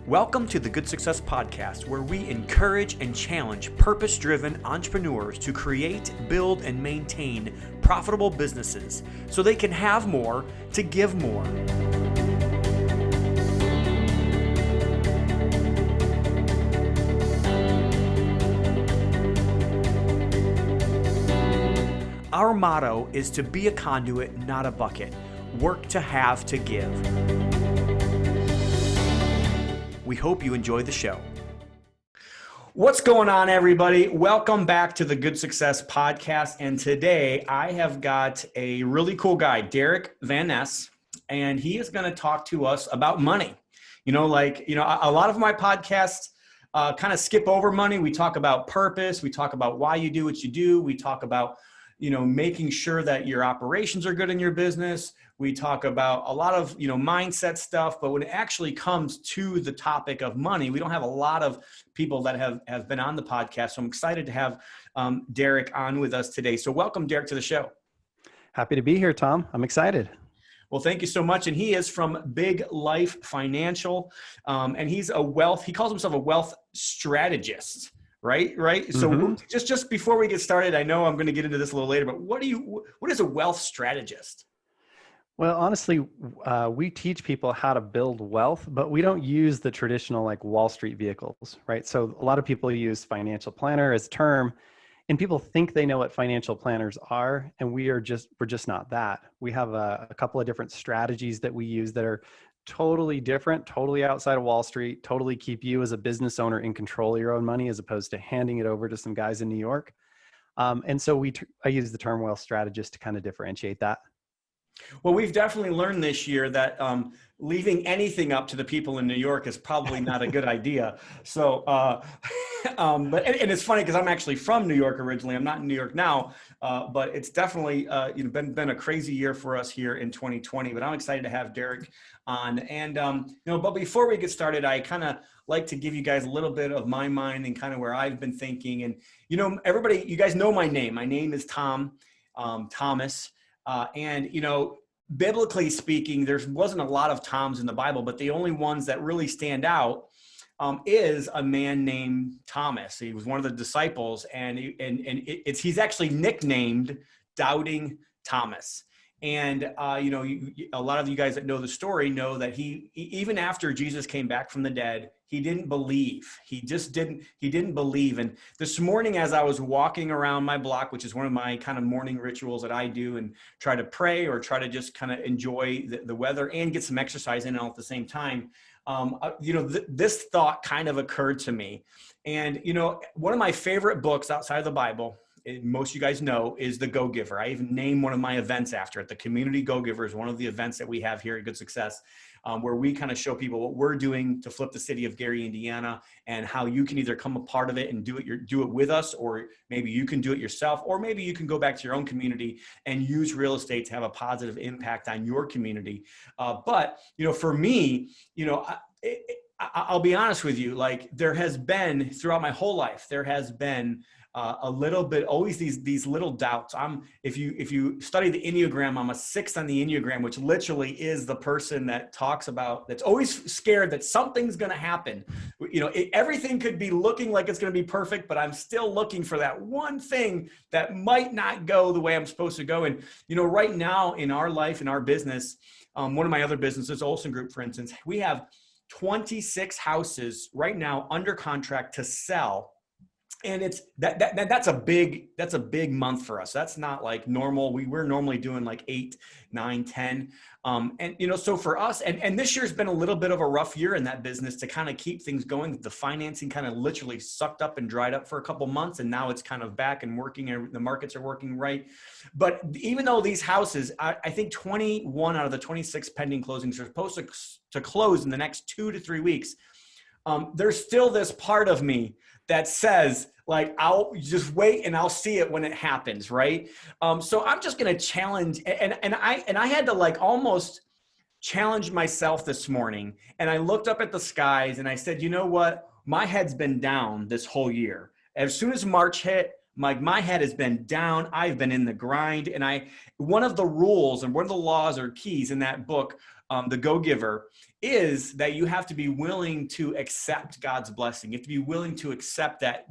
Welcome to the Good Success Podcast, where we encourage and challenge purpose-driven entrepreneurs to create, build, and maintain profitable businesses so they can have more to give more. Our motto is to be a conduit, not a bucket. Work to have to give. We hope you enjoy the show. What's going on, everybody? Welcome back to the Good Success Podcast. And today I have got a really cool guy, Derick Van Ness, and he is going to talk to us about money. A lot of my podcasts kind of skip over money. We talk about purpose. We talk about why you do what you do. We talk about making sure that your operations are good in your business. We talk about a lot of, mindset stuff, but when it actually comes to the topic of money, we don't have a lot of people that have been on the podcast. So I'm excited to have Derick on with us today. So welcome, Derick, to the show. Happy to be here, Tom. I'm excited. Well, thank you so much. And he is from Big Life Financial, and he calls himself a wealth strategist. Right. So just before we get started, I know I'm going to get into this a little later, but what is a wealth strategist? Well, honestly, we teach people how to build wealth, but we don't use the traditional like Wall Street vehicles, right? So a lot of people use financial planner as a term, and people think they know what financial planners are, and we're just not that. We have a couple of different strategies that we use that are totally different, totally outside of Wall Street, totally keep you as a business owner in control of your own money as opposed to handing it over to some guys in New York. And so I use the term wealth strategist to kind of differentiate that. Well, we've definitely learned this year that leaving anything up to the people in New York is probably not a good idea. So, and it's funny because I'm actually from New York originally. I'm not in New York now, but it's definitely been a crazy year for us here in 2020. But I'm excited to have Derick on. And but before we get started, I kind of like to give you guys a little bit of my mind and kind of where I've been thinking. And everybody, you guys know my name. My name is Thomas. And biblically speaking, there wasn't a lot of Toms in the Bible, but the only ones that really stand out is a man named Thomas. He was one of the disciples, and he's actually nicknamed Doubting Thomas. And a lot of you guys that know the story know that he even after Jesus came back from the dead, he didn't believe. He didn't believe. And this morning, as I was walking around my block, which is one of my kind of morning rituals that I do and try to pray or try to just kind of enjoy the weather and get some exercise in all at the same time, this thought kind of occurred to me. And, one of my favorite books outside of the Bible, most of you guys know, is The Go-Giver. I even named one of my events after it. The Community Go-Giver is one of the events that we have here at Good Success, where we kind of show people what we're doing to flip the city of Gary, Indiana, and how you can either come a part of it and do it with us, or maybe you can do it yourself, or maybe you can go back to your own community and use real estate to have a positive impact on your community. But for me, I'll be honest with you, like there has been throughout my whole life, there has been a little bit, always these little doubts. If you study the Enneagram, I'm a 6 on the Enneagram, which literally is the person that talks about, that's always scared that something's going to happen. Everything could be looking like it's going to be perfect, but I'm still looking for that one thing that might not go the way I'm supposed to go. And, right now in our life, in our business, one of my other businesses, Olson Group, for instance, we have 26 houses right now under contract to sell. And it's that's a big month for us. That's not like normal. We're normally doing like 8, 9, 10. So for us, and this year's been a little bit of a rough year in that business to kind of keep things going. The financing kind of literally sucked up and dried up for a couple months, and now it's kind of back and working, and the markets are working right. But even though these houses, I think 21 out of the 26 pending closings are supposed to close in the next 2 to 3 weeks, there's still this part of me that says, like, I'll just wait and I'll see it when it happens, right? So I'm just going to challenge, and I had to like almost challenge myself this morning. And I looked up at the skies and I said, you know what? My head's been down this whole year. As soon as March hit, my head has been down. I've been in the grind. And one of the rules and one of the laws or keys in that book the go-giver, is that you have to be willing to accept God's blessing. You have to be willing to accept that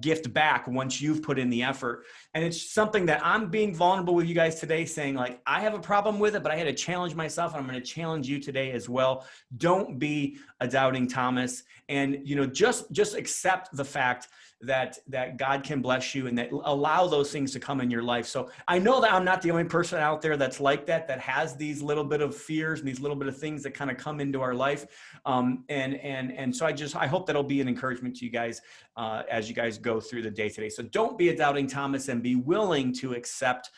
gift back once you've put in the effort. And it's something that I'm being vulnerable with you guys today, saying like, I have a problem with it, but I had to challenge myself, and I'm going to challenge you today as well. Don't be a doubting Thomas, and just accept the fact that God can bless you, and that allow those things to come in your life. So I know that I'm not the only person out there that's like that has these little bit of fears and these little bit of things that kind of come into our life. And so I hope that'll be an encouragement to you guys as you guys go through the day today. So don't be a doubting Thomas, and be willing to accept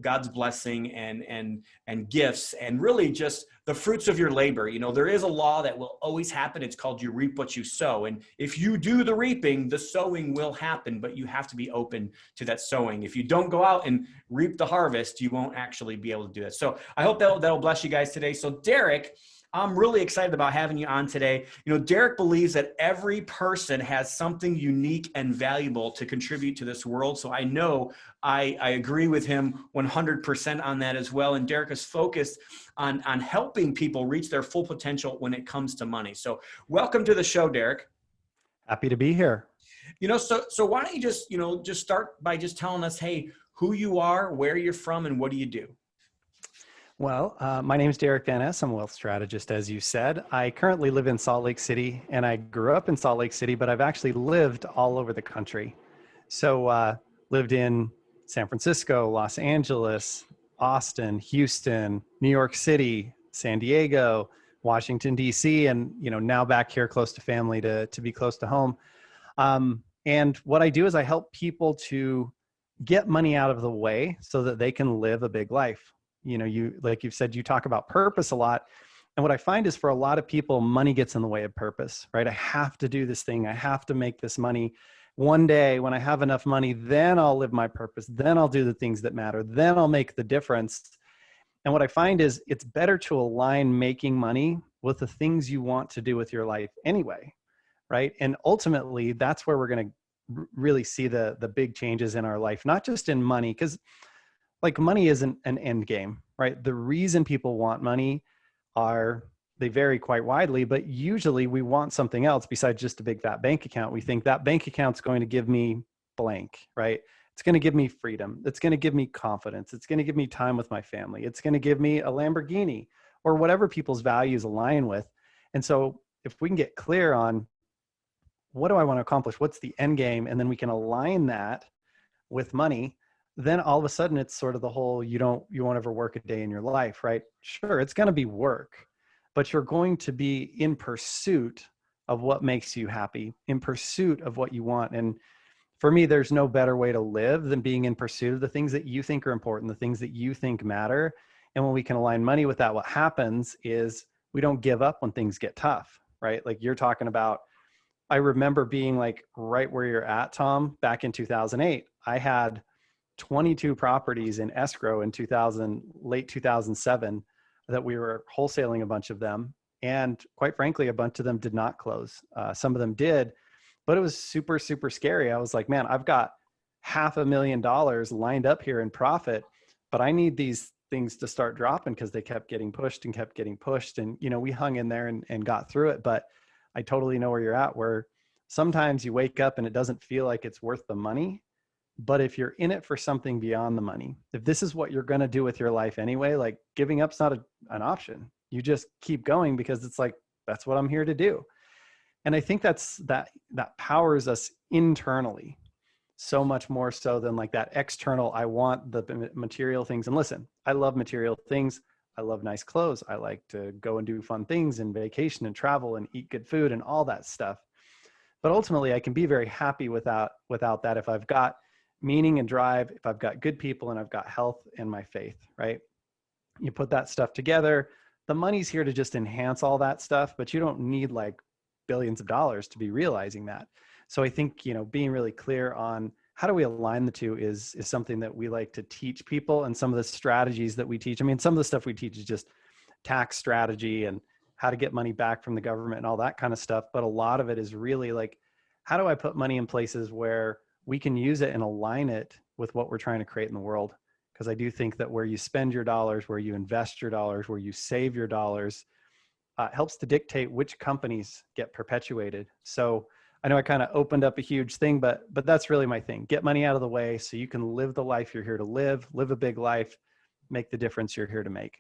God's blessing and gifts, and really just the fruits of your labor. There is a law that will always happen. It's called you reap what you sow. And if you do the reaping, the sowing will happen, but you have to be open to that sowing. If you don't go out and reap the harvest, you won't actually be able to do that. So I hope that'll bless you guys today. So Derick, I'm really excited about having you on today. Derick believes that every person has something unique and valuable to contribute to this world. So I know I agree with him 100% on that as well. And Derick is focused on helping people reach their full potential when it comes to money. So welcome to the show, Derick. Happy to be here. So why don't you just start by just telling us, hey, who you are, where you're from, and what do you do? Well, my name is Derick Van Ness. I'm a wealth strategist, as you said. I currently live in Salt Lake City, and I grew up in Salt Lake City, but I've actually lived all over the country. So lived in San Francisco, Los Angeles, Austin, Houston, New York City, San Diego, Washington, D.C., and now back here close to family to be close to home. And what I do is I help people to get money out of the way so that they can live a big life. Like you've said, you talk about purpose a lot. And what I find is for a lot of people, money gets in the way of purpose, right? I have to do this thing. I have to make this money. One day when I have enough money, then I'll live my purpose. Then I'll do the things that matter. Then I'll make the difference. And what I find is it's better to align making money with the things you want to do with your life anyway, right? And ultimately, that's where we're going to really see the big changes in our life, not just in money, because like money isn't an end game, right? The reason people want money they vary quite widely, but usually we want something else besides just a big fat bank account. We think that bank account's going to give me blank, right? It's going to give me freedom. It's going to give me confidence. It's going to give me time with my family. It's going to give me a Lamborghini or whatever people's values align with. And so if we can get clear on what do I want to accomplish? What's the end game? And then we can align that with money, then all of a sudden it's sort of the whole, you won't ever work a day in your life, right? Sure, it's going to be work, but you're going to be in pursuit of what makes you happy, in pursuit of what you want. And for me, there's no better way to live than being in pursuit of the things that you think are important, the things that you think matter. And when we can align money with that, what happens is we don't give up when things get tough, right? Like you're talking about, I remember being like right where you're at, Tom, back in 2008. I had 22 properties in escrow in late 2007 that we were wholesaling a bunch of them. And quite frankly, a bunch of them did not close. Some of them did, but it was super, super scary. I was like, man, I've got $500,000 lined up here in profit, but I need these things to start dropping because they kept getting pushed and kept getting pushed. And, we hung in there and got through it. But I totally know where you're at, where sometimes you wake up and it doesn't feel like it's worth the money. But if you're in it for something beyond the money, if this is what you're going to do with your life anyway, like giving up's not an option. You just keep going because it's like, that's what I'm here to do. And I think that powers us internally so much more so than like that external, I want the material things. And listen, I love material things. I love nice clothes. I like to go and do fun things and vacation and travel and eat good food and all that stuff. But ultimately I can be very happy without that if I've got meaning and drive, if I've got good people and I've got health and my faith, right? You put that stuff together, the money's here to just enhance all that stuff, but you don't need like billions of dollars to be realizing that. So I think, being really clear on how do we align the two is something that we like to teach people. And some of the strategies that we teach, some of the stuff we teach is just tax strategy and how to get money back from the government and all that kind of stuff. But a lot of it is really like, how do I put money in places where we can use it and align it with what we're trying to create in the world? because I do think that where you spend your dollars, where you invest your dollars, where you save your dollars, helps to dictate which companies get perpetuated. So I know I kind of opened up a huge thing, but that's really my thing. Get money out of the way so you can live the life you're here to live a big life, make the difference you're here to make.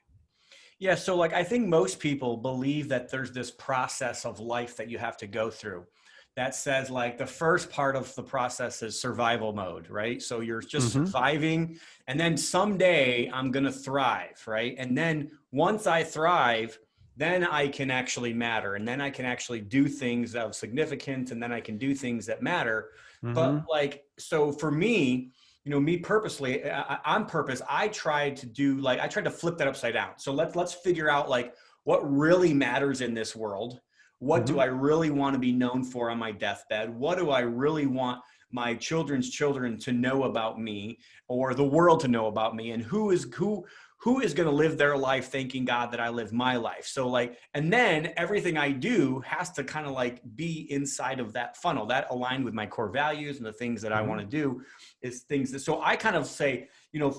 Yeah. So like, I think most people believe that there's this process of life that you have to go through that says like the first part of the process is survival mode, right? So you're just surviving, and then someday I'm going to thrive, right? And then once I thrive, then I can actually matter, and then I can actually do things of significance, and then I can do things that matter. But like, so for me, me purposely, on purpose, I tried to flip that upside down. So let's figure out like what really matters in this world. What do I really want to be known for on my deathbed? What do I really want my children's children to know about me, or the world to know about me? And who is going to live their life thanking God that I live my life? So like, and then everything I do has to kind of like be inside of that funnel that aligned with my core values and the things that I want to do is things that, so I kind of say,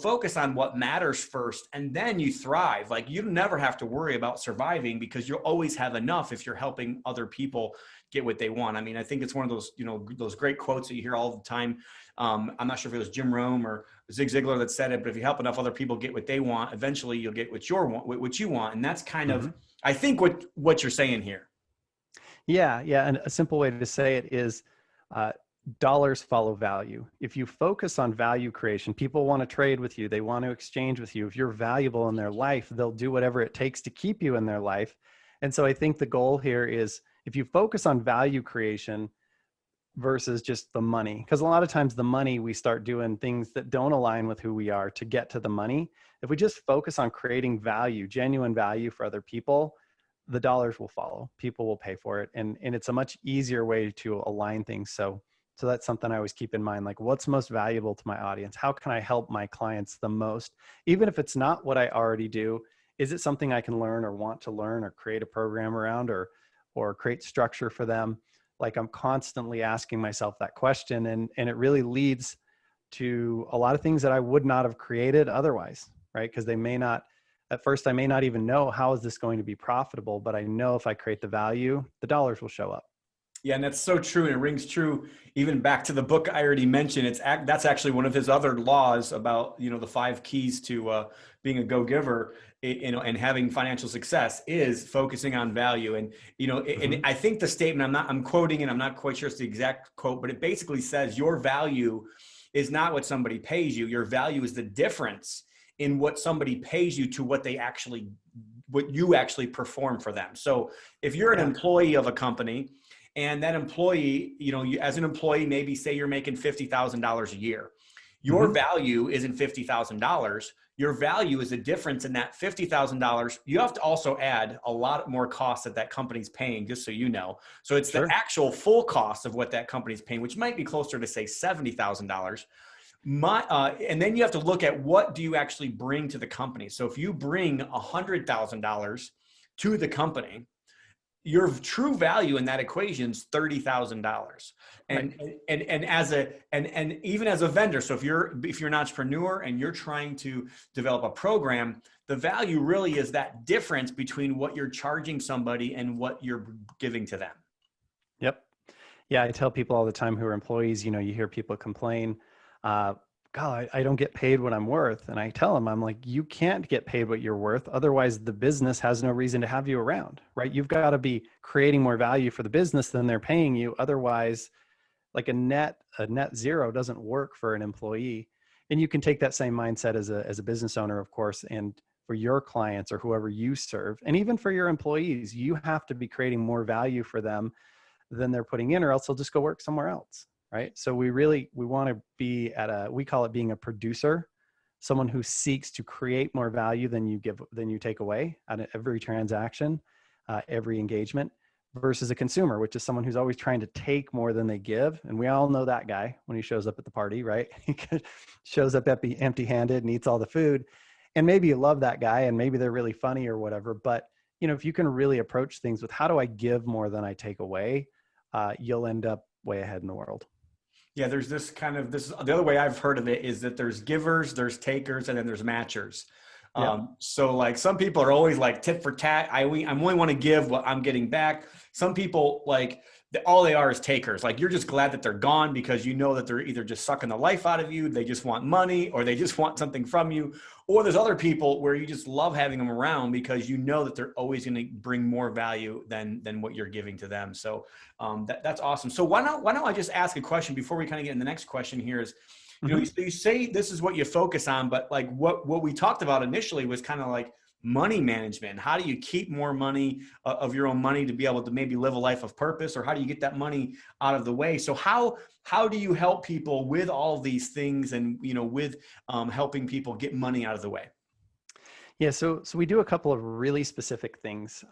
focus on what matters first, and then you thrive. Like you never have to worry about surviving because you'll always have enough if you're helping other people get what they want. I mean, I think it's one of those, those great quotes that you hear all the time. I'm not sure if it was Jim Rohn or Zig Ziglar that said it, but if you help enough other people get what they want, eventually you'll get what you want. And that's kind of, I think what you're saying here. Yeah. And a simple way to say it is, dollars follow value. If you focus on value creation, people want to trade with you. They want to exchange with you. If you're valuable in their life, they'll do whatever it takes to keep you in their life. And so I think the goal here is if you focus on value creation versus just the money, because a lot of times the money, we start doing things that don't align with who we are to get to the money. If we just focus on creating value, genuine value for other people, the dollars will follow. People will pay for it. And it's a much easier way to align things. So that's something I always keep in mind, like what's most valuable to my audience? How can I help my clients the most? Even if it's not what I already do, is it something I can learn or want to learn or create a program around or create structure for them? Like I'm constantly asking myself that question, and it really leads to a lot of things that I would not have created otherwise, right? Because at first I may not even know how is this going to be profitable, but I know if I create the value, the dollars will show up. Yeah, and that's so true, and it rings true even back to the book I already mentioned. That's actually one of his other laws about the 5 keys to being a go-giver, and having financial success is focusing on value. And and I think the statement I'm quoting, and I'm not quite sure it's the exact quote, but it basically says your value is not what somebody pays you. Your value is the difference in what somebody pays you to what you actually perform for them. So if you're an employee of a company, and that employee, you, as an employee, maybe say you're making $50,000 a year. Your value isn't $50,000. Your value is the difference in that $50,000. You have to also add a lot more costs that company's paying, just so you know. So it's the actual full cost of what that company's paying, which might be closer to say $70,000. And then you have to look at what do you actually bring to the company. So if you bring $100,000 to the company, your true value in that equation is $30,000. And even as a vendor, so if you're an entrepreneur and you're trying to develop a program, the value really is that difference between what you're charging somebody and what you're giving to them. Yep. Yeah, I tell people all the time who are employees, you hear people complain, God, I don't get paid what I'm worth. And I tell them, I'm like, you can't get paid what you're worth. Otherwise, the business has no reason to have you around, right? You've got to be creating more value for the business than they're paying you. Otherwise, like a net zero doesn't work for an employee. And you can take that same mindset as a business owner, of course, and for your clients or whoever you serve. And even for your employees, you have to be creating more value for them than they're putting in, or else they'll just go work somewhere else. Right. So we want to be we call it being a producer, someone who seeks to create more value than you take away at every transaction, every engagement, versus a consumer, which is someone who's always trying to take more than they give. And we all know that guy when he shows up at the party, right? He shows up empty-handed and eats all the food. And maybe you love that guy and maybe they're really funny or whatever. But, if you can really approach things with how do I give more than I take away, you'll end up way ahead in the world. Yeah, there's this kind of this the other way I've heard of it is that there's givers, there's takers, and then there's matchers. Yep. So like some people are always like tit for tat. I only want to give what I'm getting back. Some people like all they are is takers. Like you're just glad that they're gone because you know that they're either just sucking the life out of you, they just want money, or they just want something from you. Or there's other people where you just love having them around because you know that they're always going to bring more value than what you're giving to them. So that's awesome. So why don't I just ask a question before we kind of get in the next question here is, you know, you say this is what you focus on, but like what we talked about initially was kind of like money management. How do you keep more money of your own money to be able to maybe live a life of purpose, or how do you get that money out of the way? So how do you help people with all these things and, you know, with helping people get money out of the way? Yeah, so we do a couple of really specific things.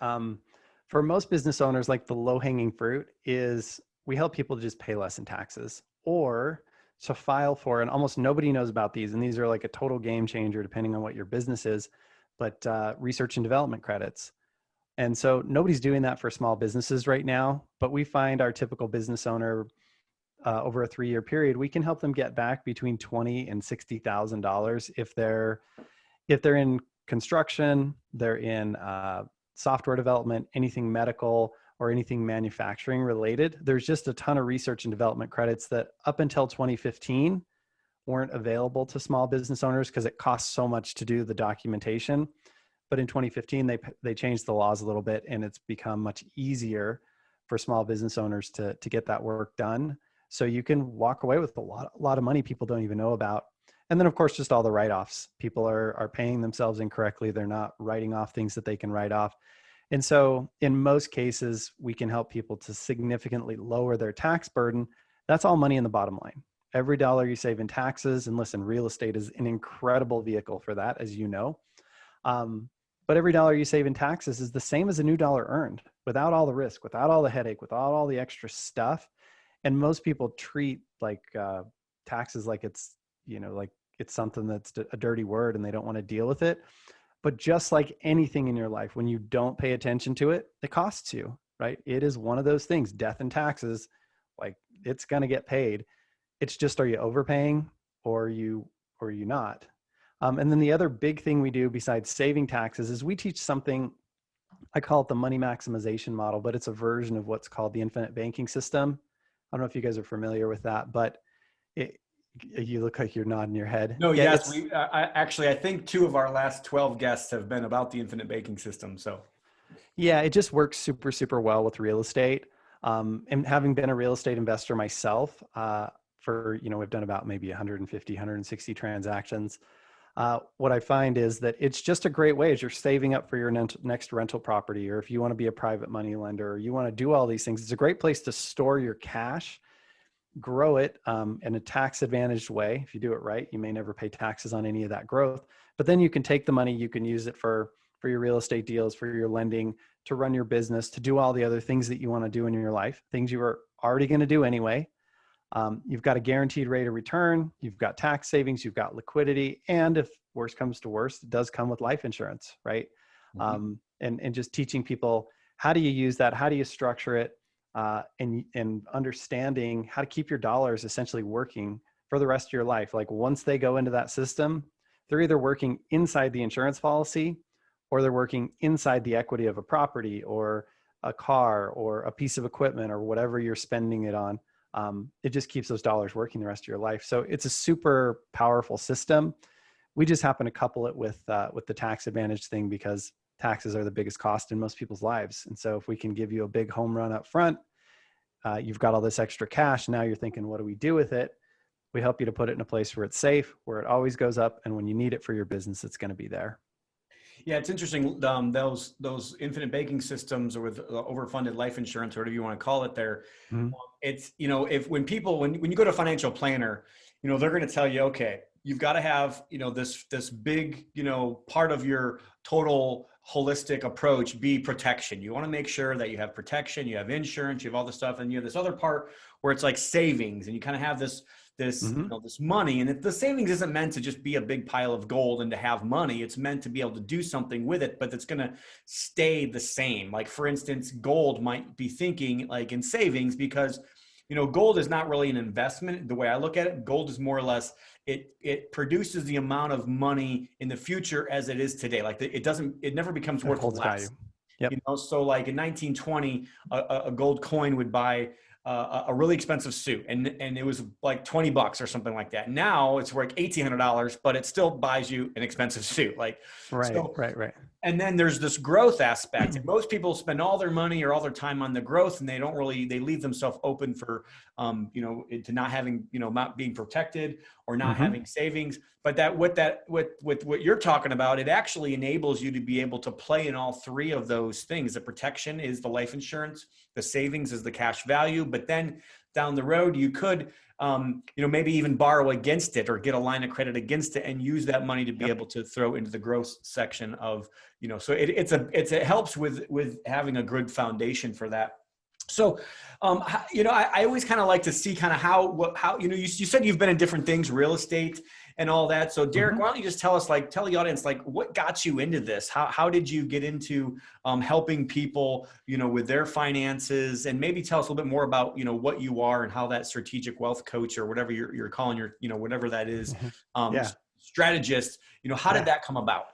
For most business owners, like the low-hanging fruit is we help people to just pay less in taxes or to file for, and almost nobody knows about these, and these are like a total game changer depending on what your business is, but research and development credits. And so nobody's doing that for small businesses right now, but we find our typical business owner over a 3-year period, we can help them get back between $20,000 and $60,000 if they're in construction, they're in software development, anything medical, or anything manufacturing related. There's just a ton of research and development credits that up until 2015 weren't available to small business owners because it costs so much to do the documentation. But in 2015, they changed the laws a little bit, and it's become much easier for small business owners to get that work done. So you can walk away with a lot of money people don't even know about. And then of course, just all the write-offs. People are paying themselves incorrectly. They're not writing off things that they can write off. And so in most cases, we can help people to significantly lower their tax burden. That's all money in the bottom line. Every dollar you save in taxes, and listen, real estate is an incredible vehicle for that, as you know. But every dollar you save in taxes is the same as a new dollar earned without all the risk, without all the headache, without all the extra stuff. And most people treat like taxes like it's, you know, like it's something that's a dirty word and they don't want to deal with it. But just like anything in your life, when you don't pay attention to it, it costs you, right? It is one of those things, death and taxes, like it's going to get paid. It's just, are you overpaying or you not? And then the other big thing we do besides saving taxes is we teach something, I call it the money maximization model, but it's a version of what's called the infinite banking system. I don't know if you guys are familiar with that, but you look like you're nodding your head. No, Yeah, yes, I think 2 of our last 12 guests have been about the infinite banking system. So yeah, it just works super, super well with real estate. And having been a real estate investor myself, we've done about maybe 150, 160 transactions. What I find is that it's just a great way as you're saving up for your next rental property, or if you want to be a private money lender, or you want to do all these things, it's a great place to store your cash, grow it in a tax advantaged way. If you do it right, you may never pay taxes on any of that growth, but then you can take the money, you can use it for your real estate deals, for your lending, to run your business, to do all the other things that you want to do in your life, things you are already going to do anyway. You've got a guaranteed rate of return, you've got tax savings, you've got liquidity, and if worse comes to worse, it does come with life insurance, right? Mm-hmm. And just teaching people, how do you use that? How do you structure it? And understanding how to keep your dollars essentially working for the rest of your life. Like once they go into that system, they're either working inside the insurance policy, or they're working inside the equity of a property or a car or a piece of equipment or whatever you're spending it on. It just keeps those dollars working the rest of your life. So it's a super powerful system. We just happen to couple it with the tax advantage thing because taxes are the biggest cost in most people's lives. And so if we can give you a big home run up front, you've got all this extra cash. Now you're thinking, what do we do with it? We help you to put it in a place where it's safe, where it always goes up. And when you need it for your business, it's going to be there. Yeah, it's interesting. Those infinite banking systems, or with overfunded life insurance, or whatever you want to call it there. Mm-hmm. It's, you know, when you go to a financial planner, you know, they're going to tell you, okay, you've got to have, you know, this big, you know, part of your total holistic approach be protection. You want to make sure that you have protection, you have insurance, you have all this stuff, and you have this other part where it's like savings, and you kind of have this mm-hmm. you know, this money. And if the savings isn't meant to just be a big pile of gold and to have money, it's meant to be able to do something with it, but it's going to stay the same. Like for instance, gold might be thinking like in savings, because gold is not really an investment. The way I look at it, gold is more or less, it produces the amount of money in the future as it is today. Like it never becomes It worth holds less. value. Yep. So like in 1920, a gold coin would buy a really expensive suit, and it was like $20 or something like that. Now it's worth $1,800, but it still buys you an expensive suit. Like, Right, so, right. and then there's this growth aspect. And most people spend all their money or all their time on the growth, and they leave themselves open for, to not having, not being protected or not having savings. But with what you're talking about, it actually enables you to be able to play in all three of those things. The protection is the life insurance, the savings is the cash value, but then down the road, you could, maybe even borrow against it or get a line of credit against it and use that money to be able to throw into the growth section of, so it helps with having a good foundation for that. So, I always kind of like to see kind of how, you said you've been in different things, real estate and all that. So Derick, why don't you just tell the audience, like, what got you into this? How did you get into helping people, with their finances, and maybe tell us a little bit more about, what you are and how that strategic wealth coach or whatever you're calling your, whatever that is, strategist, how did that come about?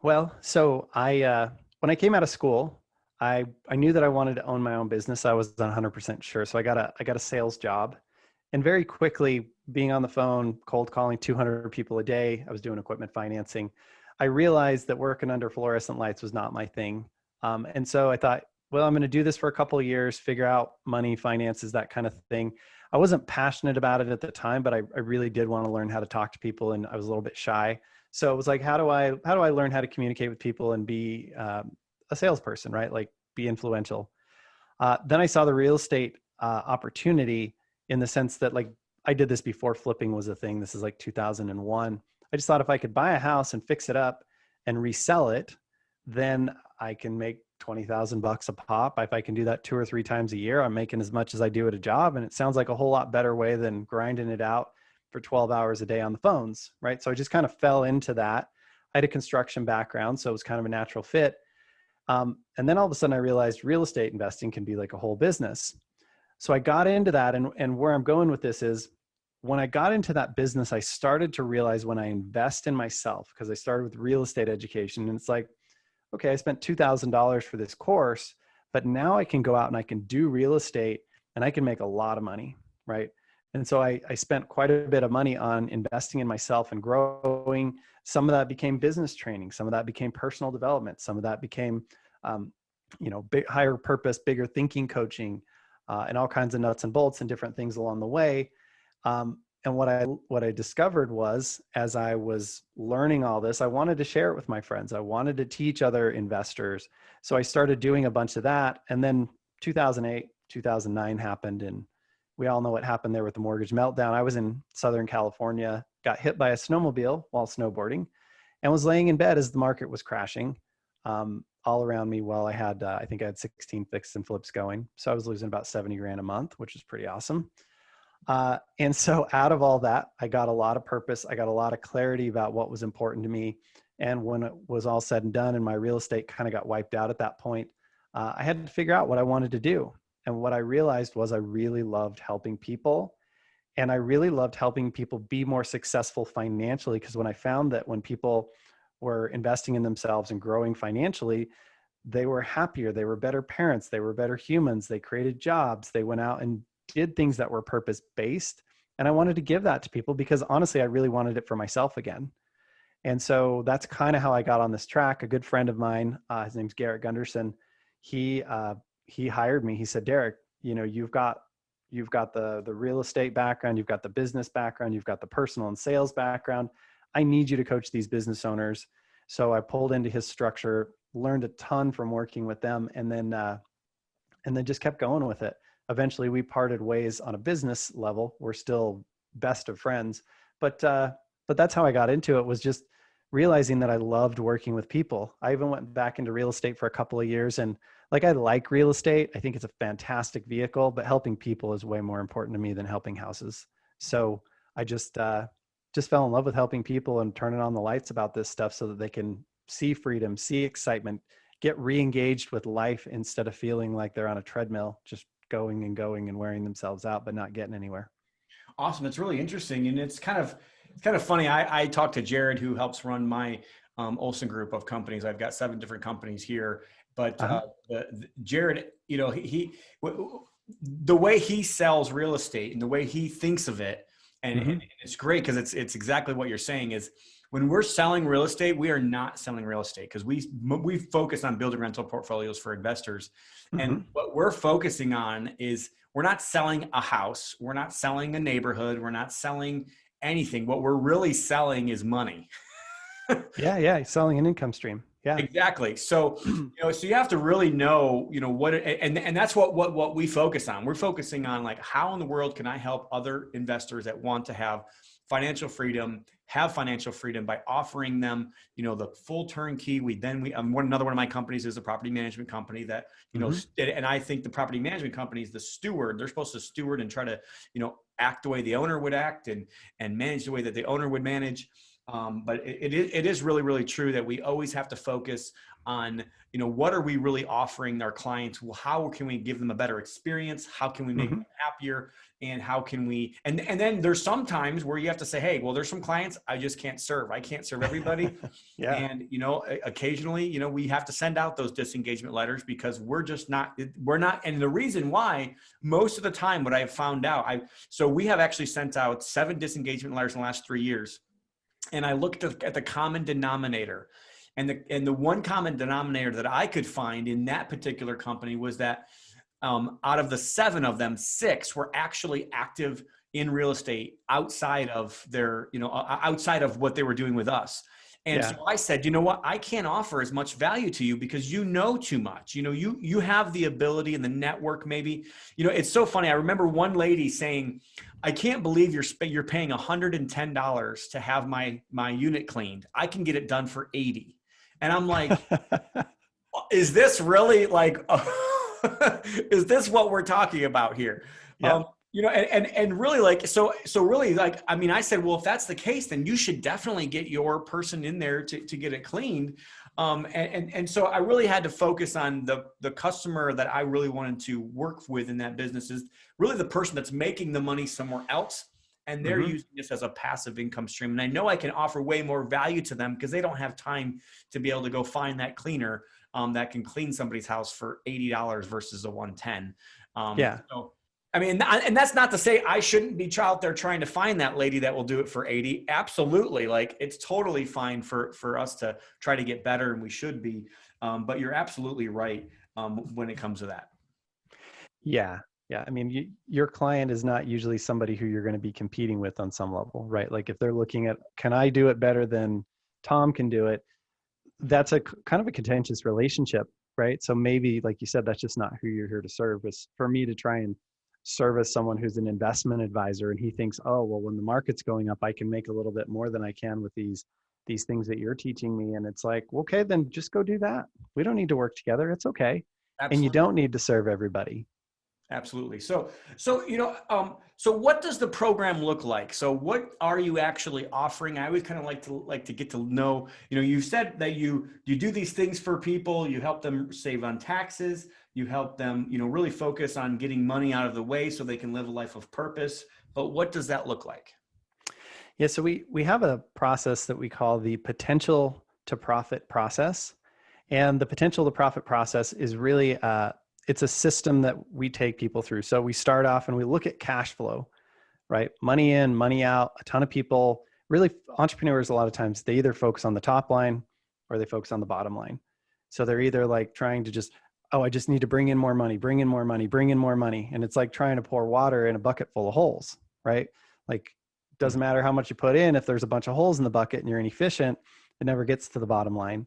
Well, so when I came out of school, I knew that I wanted to own my own business. I was 100% sure. So I got a sales job, and very quickly, being on the phone, cold calling 200 people a day, I was doing equipment financing. I realized that working under fluorescent lights was not my thing. And so I thought, well, I'm going to do this for a couple of years, figure out money, finances, that kind of thing. I wasn't passionate about it at the time, but I really did want to learn how to talk to people, and I was a little bit shy. So it was like, how do I learn how to communicate with people and be a salesperson, right? Like, be influential. Then I saw the real estate opportunity, in the sense that, like, I did this before flipping was a thing. This is like 2001. I just thought if I could buy a house and fix it up and resell it, then I can make $20,000 a pop. If I can do that 2 or 3 times a year, I'm making as much as I do at a job. And it sounds like a whole lot better way than grinding it out for 12 hours a day on the phones, right? So I just kind of fell into that. I had a construction background, so it was kind of a natural fit. And then all of a sudden I realized real estate investing can be like a whole business. So I got into that. And where I'm going with this is, when I got into that business, I started to realize, when I invest in myself, because I started with real estate education, and it's like, okay, I spent $2,000 for this course, but now I can go out and I can do real estate and I can make a lot of money, right? And so I spent quite a bit of money on investing in myself and growing. Some of that became business training. Some of that became personal development. Some of that became, higher purpose, bigger thinking coaching, and all kinds of nuts and bolts and different things along the way. And what I discovered was, as I was learning all this, I wanted to share it with my friends. I wanted to teach other investors. So I started doing a bunch of that. And then 2008, 2009 happened, and we all know what happened there with the mortgage meltdown. I was in Southern California, got hit by a snowmobile while snowboarding, and was laying in bed as the market was crashing all around me, while I had, I think I had 16 fixes and flips going. So I was losing about 70 grand a month, which is pretty awesome. And so out of all that, I got a lot of purpose. I got a lot of clarity about what was important to me. And when it was all said and done, and my real estate kind of got wiped out at that point, I had to figure out what I wanted to do. And what I realized was, I really loved helping people. And I really loved helping people be more successful financially, because when I found that when people were investing in themselves and growing financially, they were happier, they were better parents, they were better humans, they created jobs, they went out and did things that were purpose-based. And I wanted to give that to people, because honestly, I really wanted it for myself again. And so that's kind of how I got on this track. A good friend of mine, his name's Garrett Gunderson. He hired me. He said, Derick, you've got the real estate background, you've got the business background, you've got the personal and sales background. I need you to coach these business owners. So I pulled into his structure, learned a ton from working with them, and then just kept going with it. Eventually we parted ways on a business level. We're still best of friends, but that's how I got into it, was just realizing that I loved working with people. I even went back into real estate for a couple of years, and like, I like real estate. I think it's a fantastic vehicle, but helping people is way more important to me than helping houses. So I just fell in love with helping people and turning on the lights about this stuff, so that they can see freedom, see excitement, get re-engaged with life, instead of feeling like they're on a treadmill, just going and going and wearing themselves out, but not getting anywhere. Awesome. It's really interesting. And it's kind of funny. I talked to Jared, who helps run my Olson group of companies. I've got 7 different companies here, but Jared, you know, the way he sells real estate and the way he thinks of it, and it's great because it's exactly what you're saying is when we're selling real estate, we are not selling real estate because we focus on building rental portfolios for investors. And what we're focusing on is we're not selling a house. We're not selling a neighborhood. We're not selling anything. What we're really selling is money. Yeah. Selling an income stream. Yeah, exactly. So, so you have to really know, what, and that's what we focus on. We're focusing on like, how in the world can I help other investors that want to have financial freedom by offering them, the full turnkey. Another one of my companies is a property management company that, and I think the property management company is the steward. They're supposed to steward and try to, act the way the owner would act and manage the way that the owner would manage. But it is really, really true that we always have to focus on, what are we really offering our clients? Well, how can we give them a better experience? How can we make them happier? And how can we, and then there's some times where you have to say, hey, well, there's some clients I just can't serve. I can't serve everybody. Yeah. And, occasionally, we have to send out those disengagement letters because we're not. And the reason why most of the time, what I've found out, so we have actually sent out 7 disengagement letters in the last 3 years. And I looked at the common denominator, and the one common denominator that I could find in that particular company was that out of the 7 of them, 6 were actually active in real estate outside of their, outside of what they were doing with us. And so I said, you know what, I can't offer as much value to you because you know too much. You have the ability and the network maybe. It's so funny. I remember one lady saying, I can't believe you're paying $110 to have my unit cleaned. I can get it done for $80. And I'm like, is this really like, is this what we're talking about here? Yeah. And really like, so really like, I mean, I said, well, if that's the case, then you should definitely get your person in there to get it cleaned. And so I really had to focus on the customer that I really wanted to work with in that business is really the person that's making the money somewhere else. And they're using this as a passive income stream. And I know I can offer way more value to them because they don't have time to be able to go find that cleaner that can clean somebody's house for $80 versus a $110. So, I mean, and that's not to say I shouldn't be out there trying to find that lady that will do it for $80. Absolutely. Like it's totally fine for us to try to get better, and we should be. But you're absolutely right when it comes to that. Yeah. I mean, your client is not usually somebody who you're going to be competing with on some level, right? Like if they're looking at, can I do it better than Tom can do it? That's a kind of a contentious relationship, right? So maybe, like you said, that's just not who you're here to serve. It's for me to try and service someone who's an investment advisor and he thinks, oh, well, when the market's going up, I can make a little bit more than I can with these things that you're teaching me. And it's like, okay, then just go do that. We don't need to work together. It's okay. Absolutely. And you don't need to serve everybody. Absolutely. So what does the program look like? So what are you actually offering? I always kind of like to get to know, you said that you do these things for people, you help them save on taxes, you help them, really focus on getting money out of the way so they can live a life of purpose. But what does that look like? Yeah. So we have a process that we call the potential to profit process. And the potential to profit process is really, it's a system that we take people through. So we start off and we look at cash flow, right? Money in, money out. A ton of people, really entrepreneurs, a lot of times they either focus on the top line or they focus on the bottom line. So they're either like trying to just, I just need to bring in more money. And it's like trying to pour water in a bucket full of holes, right? Like it doesn't matter how much you put in. If there's a bunch of holes in the bucket and you're inefficient, it never gets to the bottom line.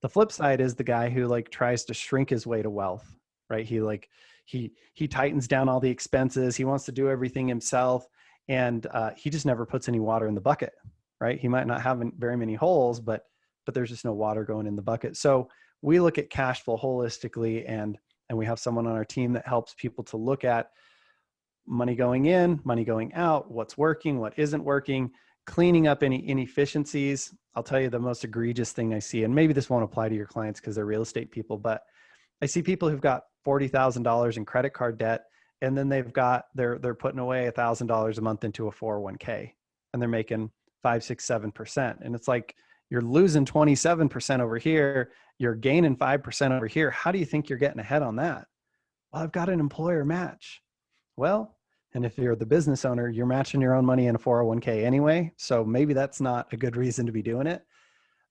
The flip side is the guy who like tries to shrink his way to wealth. Right. He tightens down all the expenses. He wants to do everything himself. And he just never puts any water in the bucket. Right. He might not have very many holes, but there's just no water going in the bucket. So we look at cash flow holistically, and we have someone on our team that helps people to look at money going in, money going out, what's working, what isn't working, cleaning up any inefficiencies. I'll tell you the most egregious thing I see, and maybe this won't apply to your clients because they're real estate people, but I see people who've got $40,000 in credit card debt and then they're putting away $1,000 a month into a 401k, and they're making 5, 6, 7%. And it's like, you're losing 27% over here, you're gaining 5% over here. How do you think you're getting ahead on that? Well, I've got an employer match. Well, and if you're the business owner, you're matching your own money in a 401k anyway. So maybe that's not a good reason to be doing it.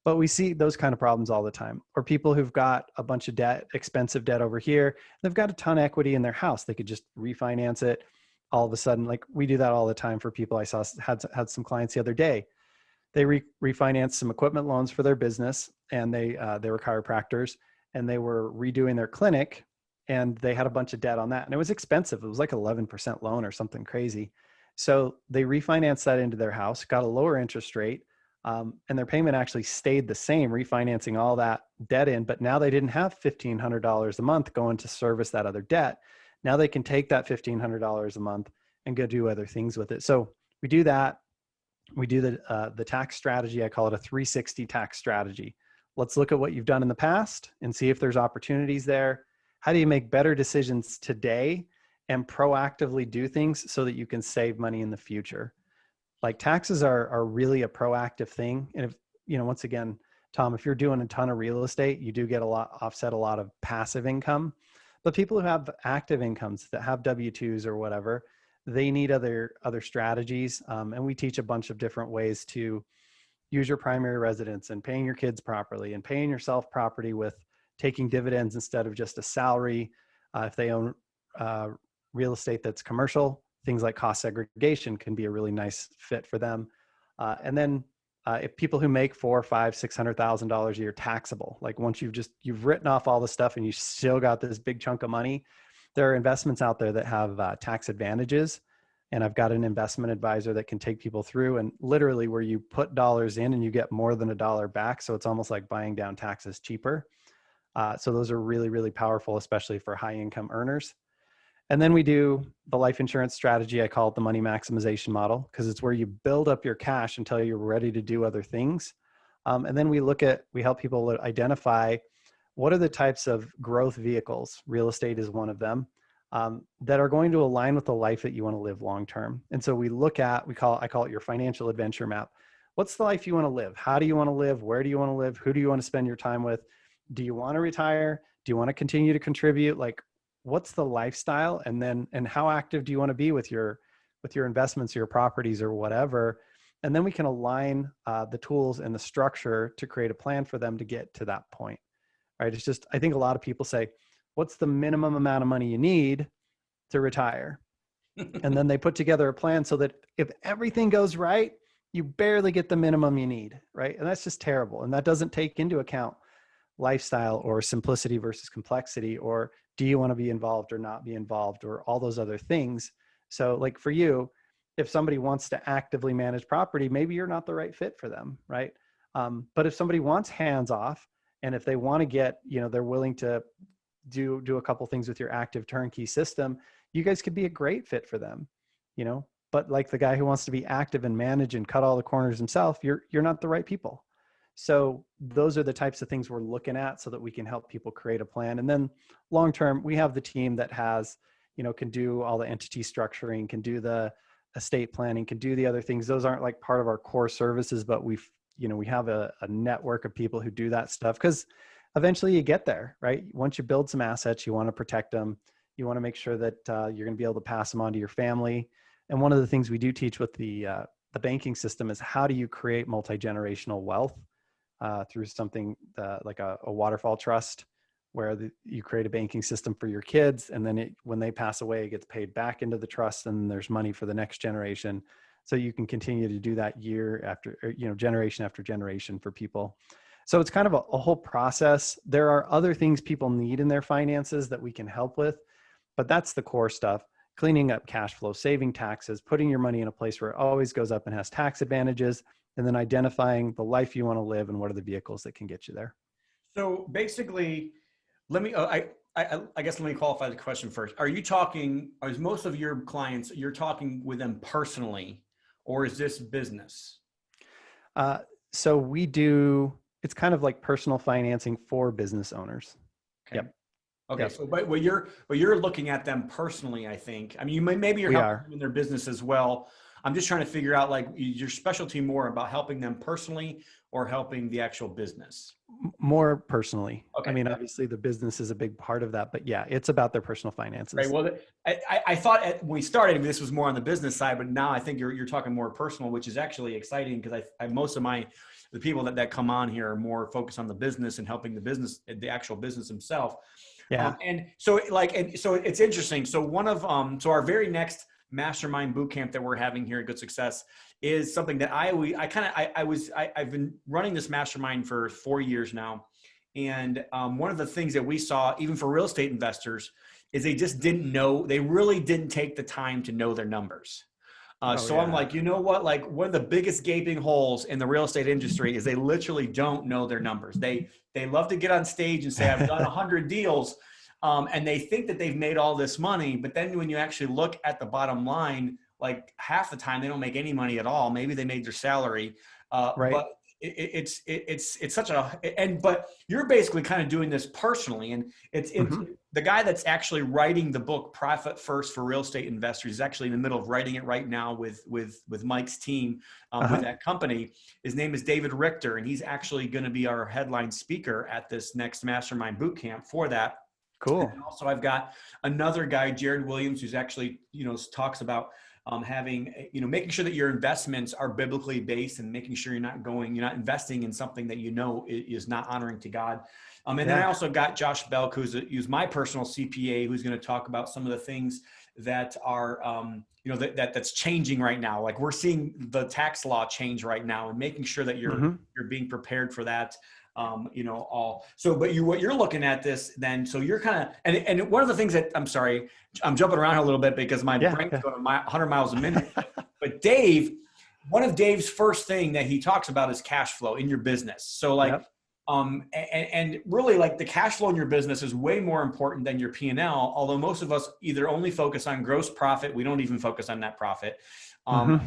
But we see those kind of problems all the time. Or people who've got a bunch of debt, expensive debt over here, they've got a ton of equity in their house. They could just refinance it. All of a sudden, like we do that all the time for people. I saw had some clients the other day. They refinanced some equipment loans for their business, and they were chiropractors, and they were redoing their clinic, and they had a bunch of debt on that, and it was expensive. It was like 11% loan or something crazy. So they refinanced that into their house, got a lower interest rate, and their payment actually stayed the same, refinancing all that debt in. But now they didn't have $1,500 a month going to service that other debt. Now they can take that $1,500 a month and go do other things with it. So we do that. We do the tax strategy. I call it a 360 tax strategy. Let's look at what you've done in the past and see if there's opportunities there. How do you make better decisions today and proactively do things so that you can save money in the future? Like taxes are really a proactive thing. And if, once again, Tom, if you're doing a ton of real estate, you do get offset a lot of passive income. But people who have active incomes that have W-2s or whatever, they need other strategies. And we teach a bunch of different ways to use your primary residence and paying your kids properly and paying yourself property with taking dividends instead of just a salary. If they own real estate that's commercial, things like cost segregation can be a really nice fit for them. And then if people who make $400,000, $500,000, $600,000 a year taxable, like once you've written off all the stuff and you still got this big chunk of money, there are investments out there that have tax advantages. And I've got an investment advisor that can take people through, and literally where you put dollars in and you get more than $1 back. So it's almost like buying down taxes cheaper. So those are really, really powerful, especially for high income earners. And then we do the life insurance strategy. I call it the money maximization model, because it's where you build up your cash until you're ready to do other things. And then we help people identify what are the types of growth vehicles. Real estate is one of them, that are going to align with the life that you want to live long-term. And so I call it your financial adventure map. What's the life you want to live? How do you want to live? Where do you want to live? Who do you want to spend your time with? Do you want to retire? Do you want to continue to contribute? Like, what's the lifestyle? And how active do you want to be with your investments, your properties or whatever? And then we can align the tools and the structure to create a plan for them to get to that point. Right? It's just, I think a lot of people say, what's the minimum amount of money you need to retire? And then they put together a plan so that if everything goes right, you barely get the minimum you need, right? And that's just terrible. And that doesn't take into account lifestyle or simplicity versus complexity, or do you want to be involved or not be involved, or all those other things. So like for you, if somebody wants to actively manage property, maybe you're not the right fit for them, right? But if somebody wants hands off, and if they want to get, they're willing to do a couple things with your active turnkey system, you guys could be a great fit for them, but like the guy who wants to be active and manage and cut all the corners himself, you're not the right people. So those are the types of things we're looking at so that we can help people create a plan. And then long-term, we have the team that has, can do all the entity structuring, can do the estate planning, can do the other things. Those aren't like part of our core services, but we have a network of people who do that stuff, because eventually you get there, right? Once you build some assets, you want to protect them. You want to make sure that you're going to be able to pass them on to your family. And one of the things we do teach with the banking system is how do you create multi-generational wealth through something like a waterfall trust, where you create a banking system for your kids, and then when they pass away, it gets paid back into the trust, and there's money for the next generation. So you can continue to do that generation after generation for people. So it's kind of a whole process. There are other things people need in their finances that we can help with, but that's the core stuff: cleaning up cash flow, saving taxes, putting your money in a place where it always goes up and has tax advantages, and then identifying the life you want to live and what are the vehicles that can get you there. So basically, I guess let me qualify the question first. Is most of your clients, you're talking with them personally, or is this business? So it's kind of like personal financing for business owners. Okay. Yep. Okay. Yep, So, but you're looking at them personally, I think. I mean, maybe you're we helping are. them in their business as well. I'm just trying to figure out like your specialty more about helping them personally or helping the actual business. More personally. I Okay. mean, obviously the business is a big part of that, but yeah, it's about their personal Right. finances. Well, I thought when we started, this was more on the business side, but now I think you're talking more personal, which is actually exciting because most of the people that come on here are more focused on the business and helping the actual business himself. Yeah. And so it's interesting. So so our very next mastermind boot camp that we're having here at Good Success is something that I've been running this mastermind for 4 years now. And one of the things that we saw, even for real estate investors, is they just they really didn't take the time to know their numbers. Oh So I'm yeah. like, you know what? Like one of the biggest gaping holes in the real estate industry is they literally don't know their numbers. They love to get on stage and say, I've done 100 deals. And they think that they've made all this money. But then when you actually look at the bottom line, like half the time they don't make any money at all. Maybe they made their salary. Right. But it's such but you're basically kind of doing this personally. And it's Hmm. the guy that's actually writing the book Profit First for Real Estate Investors is actually in the middle of writing it right now with Mike's team with Uh-huh. that company. His name is David Richter, and he's actually going to be our headline speaker at this next mastermind boot camp for that. And Cool. then also I've got another guy, Jared Williams, who's actually, talks about making sure that your investments are biblically based and making sure you're not investing in something that is not honoring to God. And then I Yeah. also got Josh Belk, who's my personal CPA, who's going to talk about some of the things that are, that's changing right now. Like we're seeing the tax law change right now, and making sure that you're Hmm. being prepared for that. But what you're looking at this then, so you're kind of, and one of the things that, I'm sorry, I'm jumping around a little bit because my Yeah. brain's Yeah. going 100 miles a minute, but one of Dave's first thing that he talks about is cash flow in your business. So like, Yep. and really like the cash flow in your business is way more important than your P&L. Although most of us either only focus on gross profit. We don't even focus on net profit. Um, Hmm.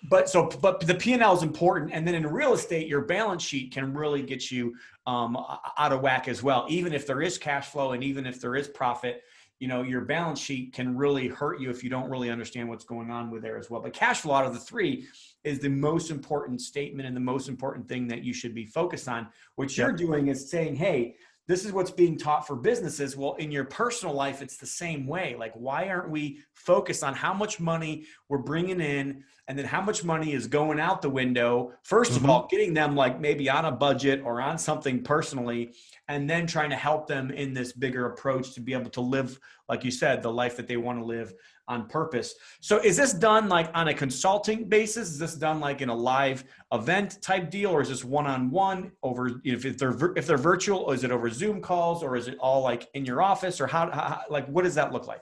but the P&L is important. And then in real estate, your balance sheet can really get you out of whack as well. Even if there is cash flow and even if there is profit, your balance sheet can really hurt you if you don't really understand what's going on with there as well. But cash flow out of the three is the most important statement and the most important thing that you should be focused on. What you're Yep. doing is saying, hey, this is what's being taught for businesses. Well, in your personal life, it's the same way. Like, why aren't we focused on how much money we're bringing in and then how much money is going out the window? First of Hmm. all, getting them like maybe on a budget or on something personally, and then trying to help them in this bigger approach to be able to live, like you said, the life that they want to live on purpose. So is this done like on a consulting basis? Is this done like in a live event type deal, or is this one-on-one over, if they're virtual, or is it over Zoom calls, or is it all like in your office, or how like, what does that look like?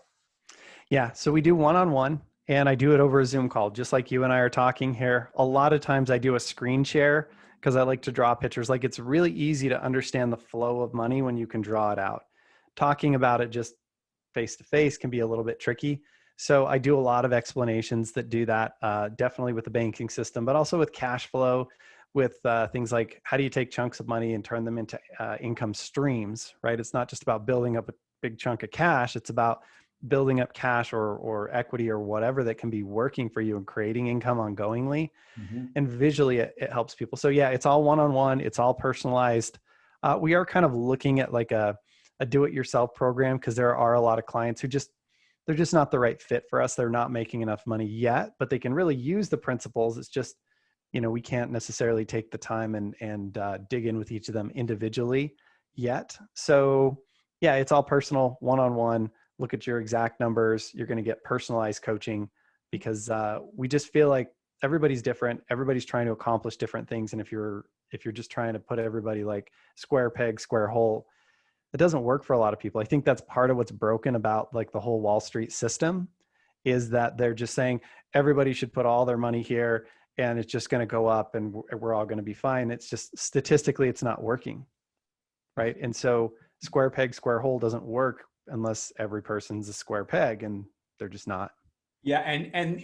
Yeah. So we do one-on-one, and I do it over a Zoom call, just like you and I are talking here. A lot of times I do a screen share because I like to draw pictures. Like it's really easy to understand the flow of money when you can draw it out. Talking about it just face to face can be a little bit tricky. So I do a lot of explanations that do that, definitely with the banking system, but also with cash flow, with things like how do you take chunks of money and turn them into income streams, right? It's not just about building up a big chunk of cash. It's about building up cash or equity or whatever that can be working for you and creating income ongoingly. Mm-hmm. And visually it helps people. So yeah, it's all one-on-one. It's all personalized. We are kind of looking at like a do-it-yourself program because there are a lot of clients who they're just not the right fit for us. They're not making enough money yet, but they can really use the principles. It's just, we can't necessarily take the time and dig in with each of them individually yet. So yeah, it's all personal, one-on-one. Look at your exact numbers. You're going to get personalized coaching because we just feel like everybody's different. Everybody's trying to accomplish different things. And if you're just trying to put everybody like square peg, square hole, it doesn't work for a lot of people. I think that's part of what's broken about like the whole Wall Street system is that they're just saying everybody should put all their money here and it's just going to go up and we're all going to be fine. It's just statistically, it's not working. Right. And so square peg, square hole doesn't work unless every person's a square peg, and they're just not. Yeah. And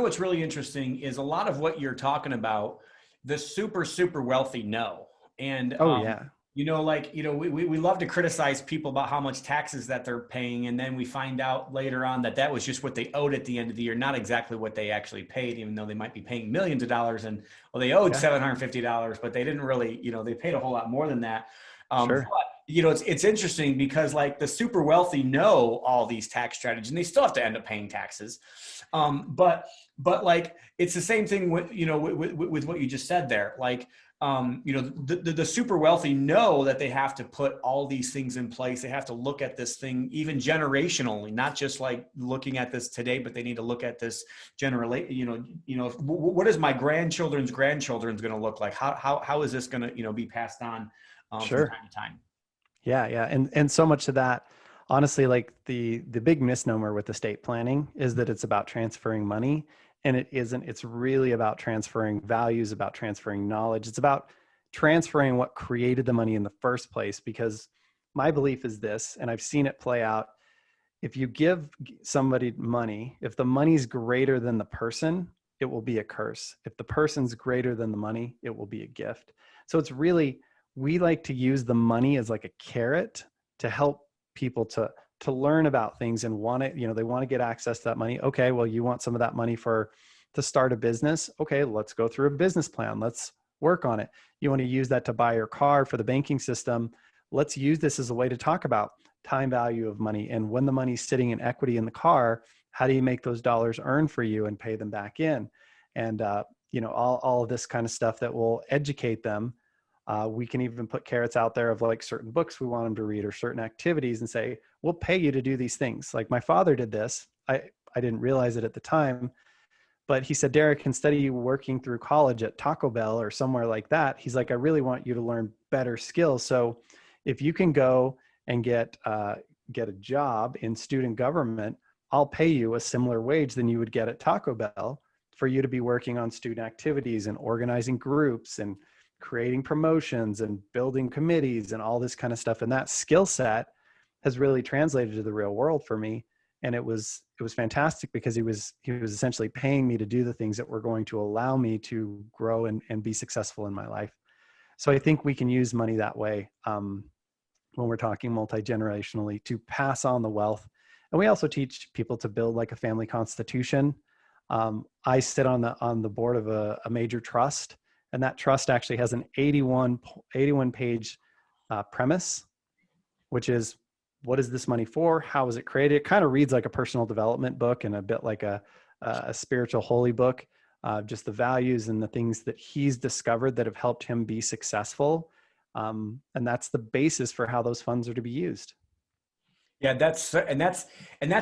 what's really interesting is a lot of what you're talking about, the super, super wealthy know. And, Oh yeah. We love to criticize people about how much taxes that they're paying. And then we find out later on that that was just what they owed at the end of the year, not exactly what they actually paid, even though they might be paying millions of dollars and, well, they owed $750, but they didn't really, they paid a whole lot more than that. Sure. But, it's interesting because like the super wealthy know all these tax strategies and they still have to end up paying taxes. But like, it's the same thing with, with what you just said there. Like, the super wealthy know that they have to put all these things in place. They have to look at this thing even generationally, not just like looking at this today, but they need to look at this generally. What is my grandchildren's going to look like? How is this going to, be passed on Sure. from time to time? Yeah. And so much of that, honestly, like the big misnomer with estate planning is that it's about transferring money. And it isn't. It's really about transferring values, about transferring knowledge. It's about transferring what created the money in the first place. Because my belief is this, and I've seen it play out. If you give somebody money, if the money's greater than the person, it will be a curse. If the person's greater than the money, it will be a gift. So it's really, we like to use the money as like a carrot to help people to learn about things and want it, they want to get access to that money. Okay, well, you want some of that money to start a business. Okay, let's go through a business plan. Let's work on it. You want to use that to buy your car for the banking system. Let's use this as a way to talk about time value of money. And when the money's sitting in equity in the car, how do you make those dollars earn for you and pay them back in? And, all of this kind of stuff that will educate them. We can even put carrots out there of like certain books we want them to read or certain activities and say, we'll pay you to do these things. Like my father did this. I didn't realize it at the time, but he said, Derick, instead of you working through college at Taco Bell or somewhere like that, he's like, I really want you to learn better skills. So if you can go and get a job in student government, I'll pay you a similar wage than you would get at Taco Bell for you to be working on student activities and organizing groups and creating promotions and building committees and all this kind of stuff. And that skill set has really translated to the real world for me. And it was fantastic because he was essentially paying me to do the things that were going to allow me to grow and be successful in my life. So I think we can use money that way when we're talking multi-generationally to pass on the wealth. And we also teach people to build like a family constitution. I sit on the board of a major trust. And that trust actually has an 81 page premise, which is, what is this money for? How was it created? It kind of reads like a personal development book and a bit like a spiritual holy book, just the values and the things that he's discovered that have helped him be successful. And that's the basis for how those funds are to be used. Yeah, that's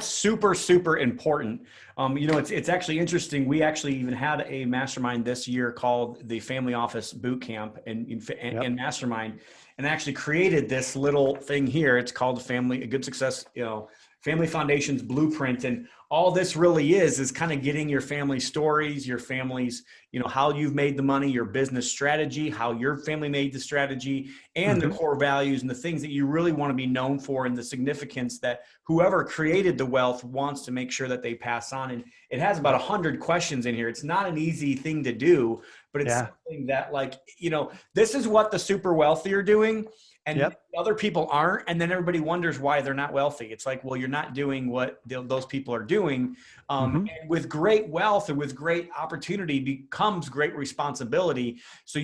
super, super important. It's actually interesting. We actually even had a mastermind this year called the Family Office Boot Camp and Mastermind, and actually created this little thing here. It's called a Good Success, Family Foundations Blueprint. And all this really is kind of getting your family stories, your family's, how you've made the money, your business strategy, how your family made the strategy, and the core values and the things that you really want to be known for, and the significance that whoever created the wealth wants to make sure that they pass on. And it has about 100 questions in here. It's not an easy thing to do, but it's something that this is what the super wealthy are doing. And other people aren't. And then everybody wonders why they're not wealthy. It's like, well, you're not doing what those people are doing. And with great wealth and with great opportunity becomes great responsibility. So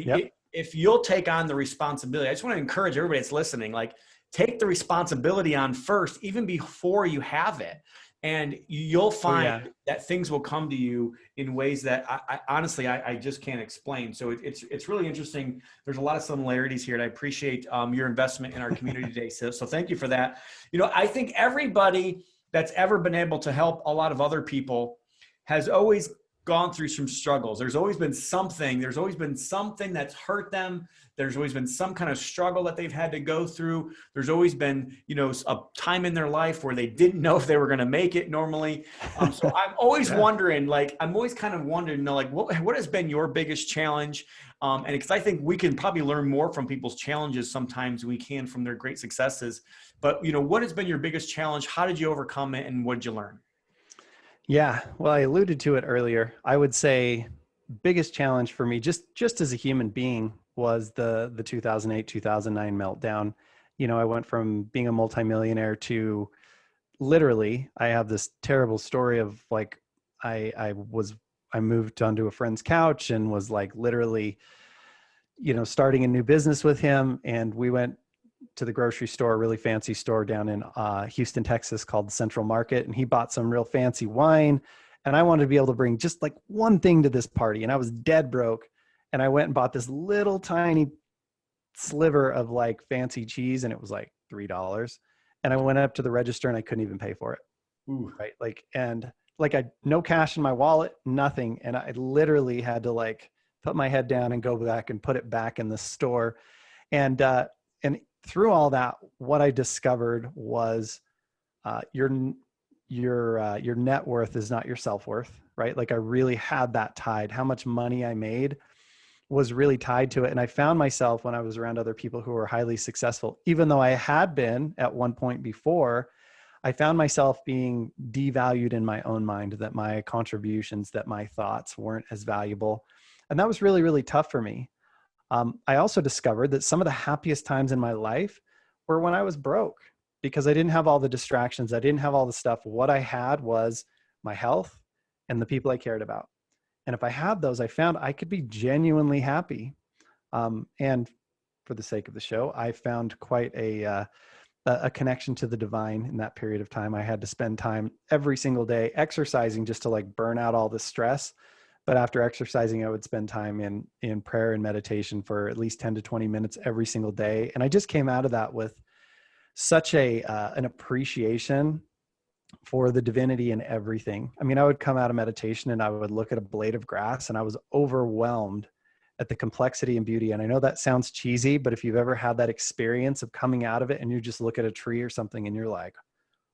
if you'll take on the responsibility, I just want to encourage everybody that's listening, like take the responsibility on first, even before you have it. And you'll find that things will come to you in ways that I honestly just can't explain. So it's really interesting. There's a lot of similarities here, and I appreciate your investment in our community today. So thank you for that. I think everybody that's ever been able to help a lot of other people has always gone through some struggles. There's always been something that's hurt them. There's always been some kind of struggle that they've had to go through. There's always been, a time in their life where they didn't know if they were going to make it normally. So I'm always wondering, what has been your biggest challenge? And because I think we can probably learn more from people's challenges sometimes than we can from their great successes. But, what has been your biggest challenge? How did you overcome it? And what did you learn? Yeah, well, I alluded to it earlier. I would say biggest challenge for me, just as a human being, was the 2008, 2009 meltdown. You know, I went from being a multimillionaire to literally, I have this terrible story of like, I moved onto a friend's couch and was like literally, you know, starting a new business with him. And we went to the grocery store, a really fancy store down in Houston, Texas called Central Market. And he bought some real fancy wine. And I wanted to be able to bring just like one thing to this party. And I was dead broke. And I went and bought this little tiny sliver of like fancy cheese. And it was like $3. And I went up to the register and I couldn't even pay for it. Ooh. Right. Like, and like I, no cash in my wallet, nothing. And I literally had to like put my head down and go back and put it back in the store. And through all that, what I discovered was your net worth is not your self-worth, right? Like I really had that tied. How much money I made was really tied to it. And I found myself when I was around other people who were highly successful, even though I had been at one point before, I found myself being devalued in my own mind, that my contributions, that my thoughts weren't as valuable. And that was really, really tough for me. I also discovered that some of the happiest times in my life were when I was broke, because I didn't have all the distractions. I didn't have all the stuff. What I had was my health and the people I cared about. And if I had those, I found I could be genuinely happy. And for the sake of the show, I found quite a connection to the divine in that period of time. I had to spend time every single day exercising just to like burn out all the stress. But after exercising, I would spend time in prayer and meditation for at least 10 to 20 minutes every single day. And I just came out of that with such an appreciation for the divinity in everything. I mean, I would come out of meditation and I would look at a blade of grass and I was overwhelmed at the complexity and beauty. And I know that sounds cheesy, but if you've ever had that experience of coming out of it and you just look at a tree or something and you're like,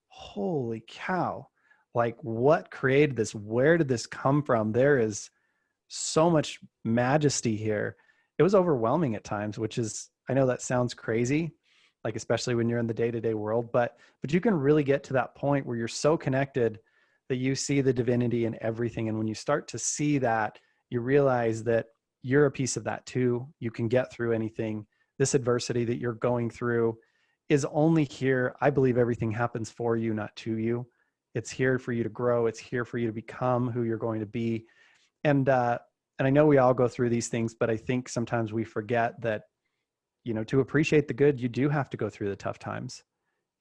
holy cow, like what created this? Where did this come from? There is so much majesty here. It was overwhelming at times, which is, I know that sounds crazy, like especially when you're in the day-to-day world, but you can really get to that point where you're so connected that you see the divinity in everything. And when you start to see that, you realize that you're a piece of that too. You can get through anything. This adversity that you're going through is only here. I believe everything happens for you, not to you. It's here for you to grow. It's here for you to become who you're going to be. And I know we all go through these things, but I think sometimes we forget that, you know, to appreciate the good, you do have to go through the tough times.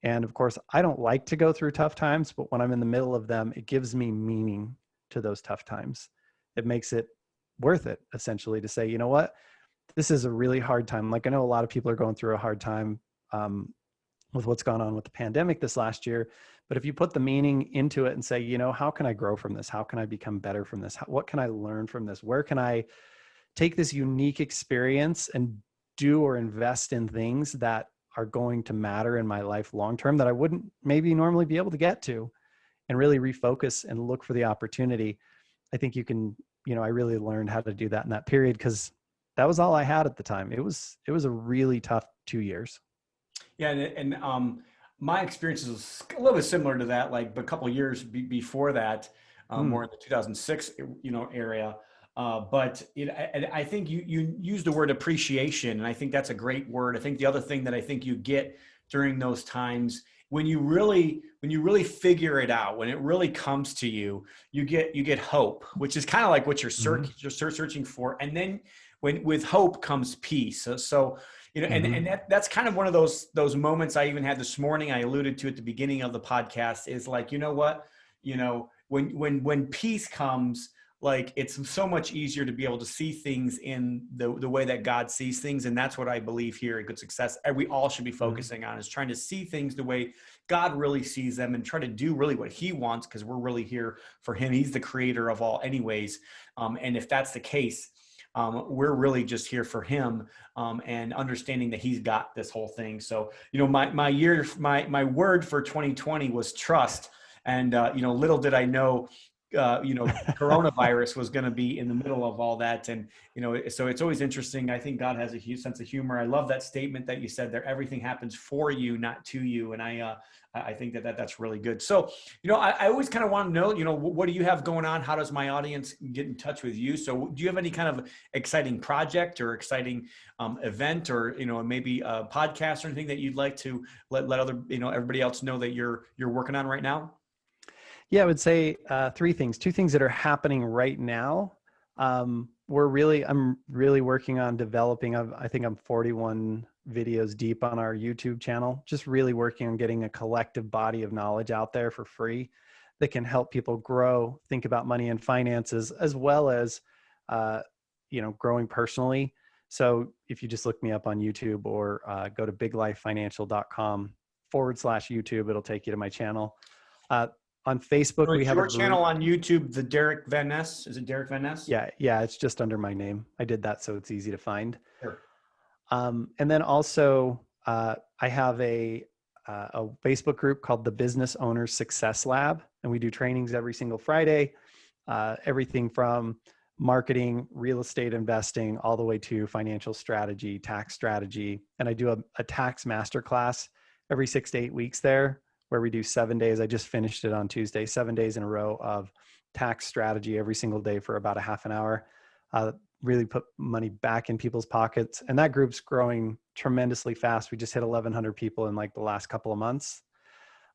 And of course, I don't like to go through tough times, but when I'm in the middle of them, it gives me meaning to those tough times. It makes it worth it, essentially, to say, you know what, this is a really hard time. Like I know a lot of people are going through a hard time with what's gone on with the pandemic this last year. But if you put the meaning into it and say, you know, how can I grow from this? How can I become better from this? What can I learn from this? Where can I take this unique experience and do or invest in things that are going to matter in my life long-term that I wouldn't maybe normally be able to get to, and really refocus and look for the opportunity? I think you can, you know, I really learned how to do that in that period because that was all I had at the time. It was a really tough 2 years. Yeah. And my experience is a little bit similar to that, like a couple of years before that, more in the 2006, you know, area. But I think you use the word appreciation, and I think that's a great word. I think the other thing that I think you get during those times, when you really figure it out, when it really comes to you, you get hope, which is kind of like what you're searching for. And then with hope comes peace. So you know, and that's kind of one of those moments I even had this morning. I alluded to at the beginning of the podcast, is like, you know what, you know, when peace comes, like it's so much easier to be able to see things in the way that God sees things. And that's what I believe here at Good Success, and we all should be focusing on, is trying to see things the way God really sees them and try to do really what he wants, because we're really here for him. He's the creator of all anyways. And if that's the case, we're really just here for him, and understanding that he's got this whole thing. So, you know, my word for 2020 was trust. And, you know, little did I know, coronavirus was going to be in the middle of all that. And, so it's always interesting. I think God has a huge sense of humor. I love that statement that you said there. Everything happens for you, not to you. And I think that's really good. So, I always kind of want to know, what do you have going on? How does my audience get in touch with you? So do you have any kind of exciting project or exciting event, or, maybe a podcast or anything that you'd like to let other, everybody else know that you're working on right now? Yeah, I would say three things. Two things that are happening right now. I'm really working on developing. I think I'm 41 videos deep on our YouTube channel. Just really working on getting a collective body of knowledge out there for free that can help people grow, think about money and finances, as well as growing personally. So if you just look me up on YouTube or go to biglifefinancial.com/YouTube, it'll take you to my channel. On Facebook, So we have your a group. channel on YouTube, the Derick Van Ness. Is it Derick Van Ness? Yeah, it's just under my name. I did that so it's easy to find. Sure. And then also, I have a Facebook group called the Business Owners Success Lab, and we do trainings every single Friday. Everything from marketing, real estate investing, all the way to financial strategy, tax strategy. And I do a tax masterclass every 6 to 8 weeks there, where we do 7 days. I just finished it on Tuesday, 7 days in a row of tax strategy every single day for about a half an hour. Really put money back in people's pockets. And that group's growing tremendously fast. We just hit 1,100 people in like the last couple of months,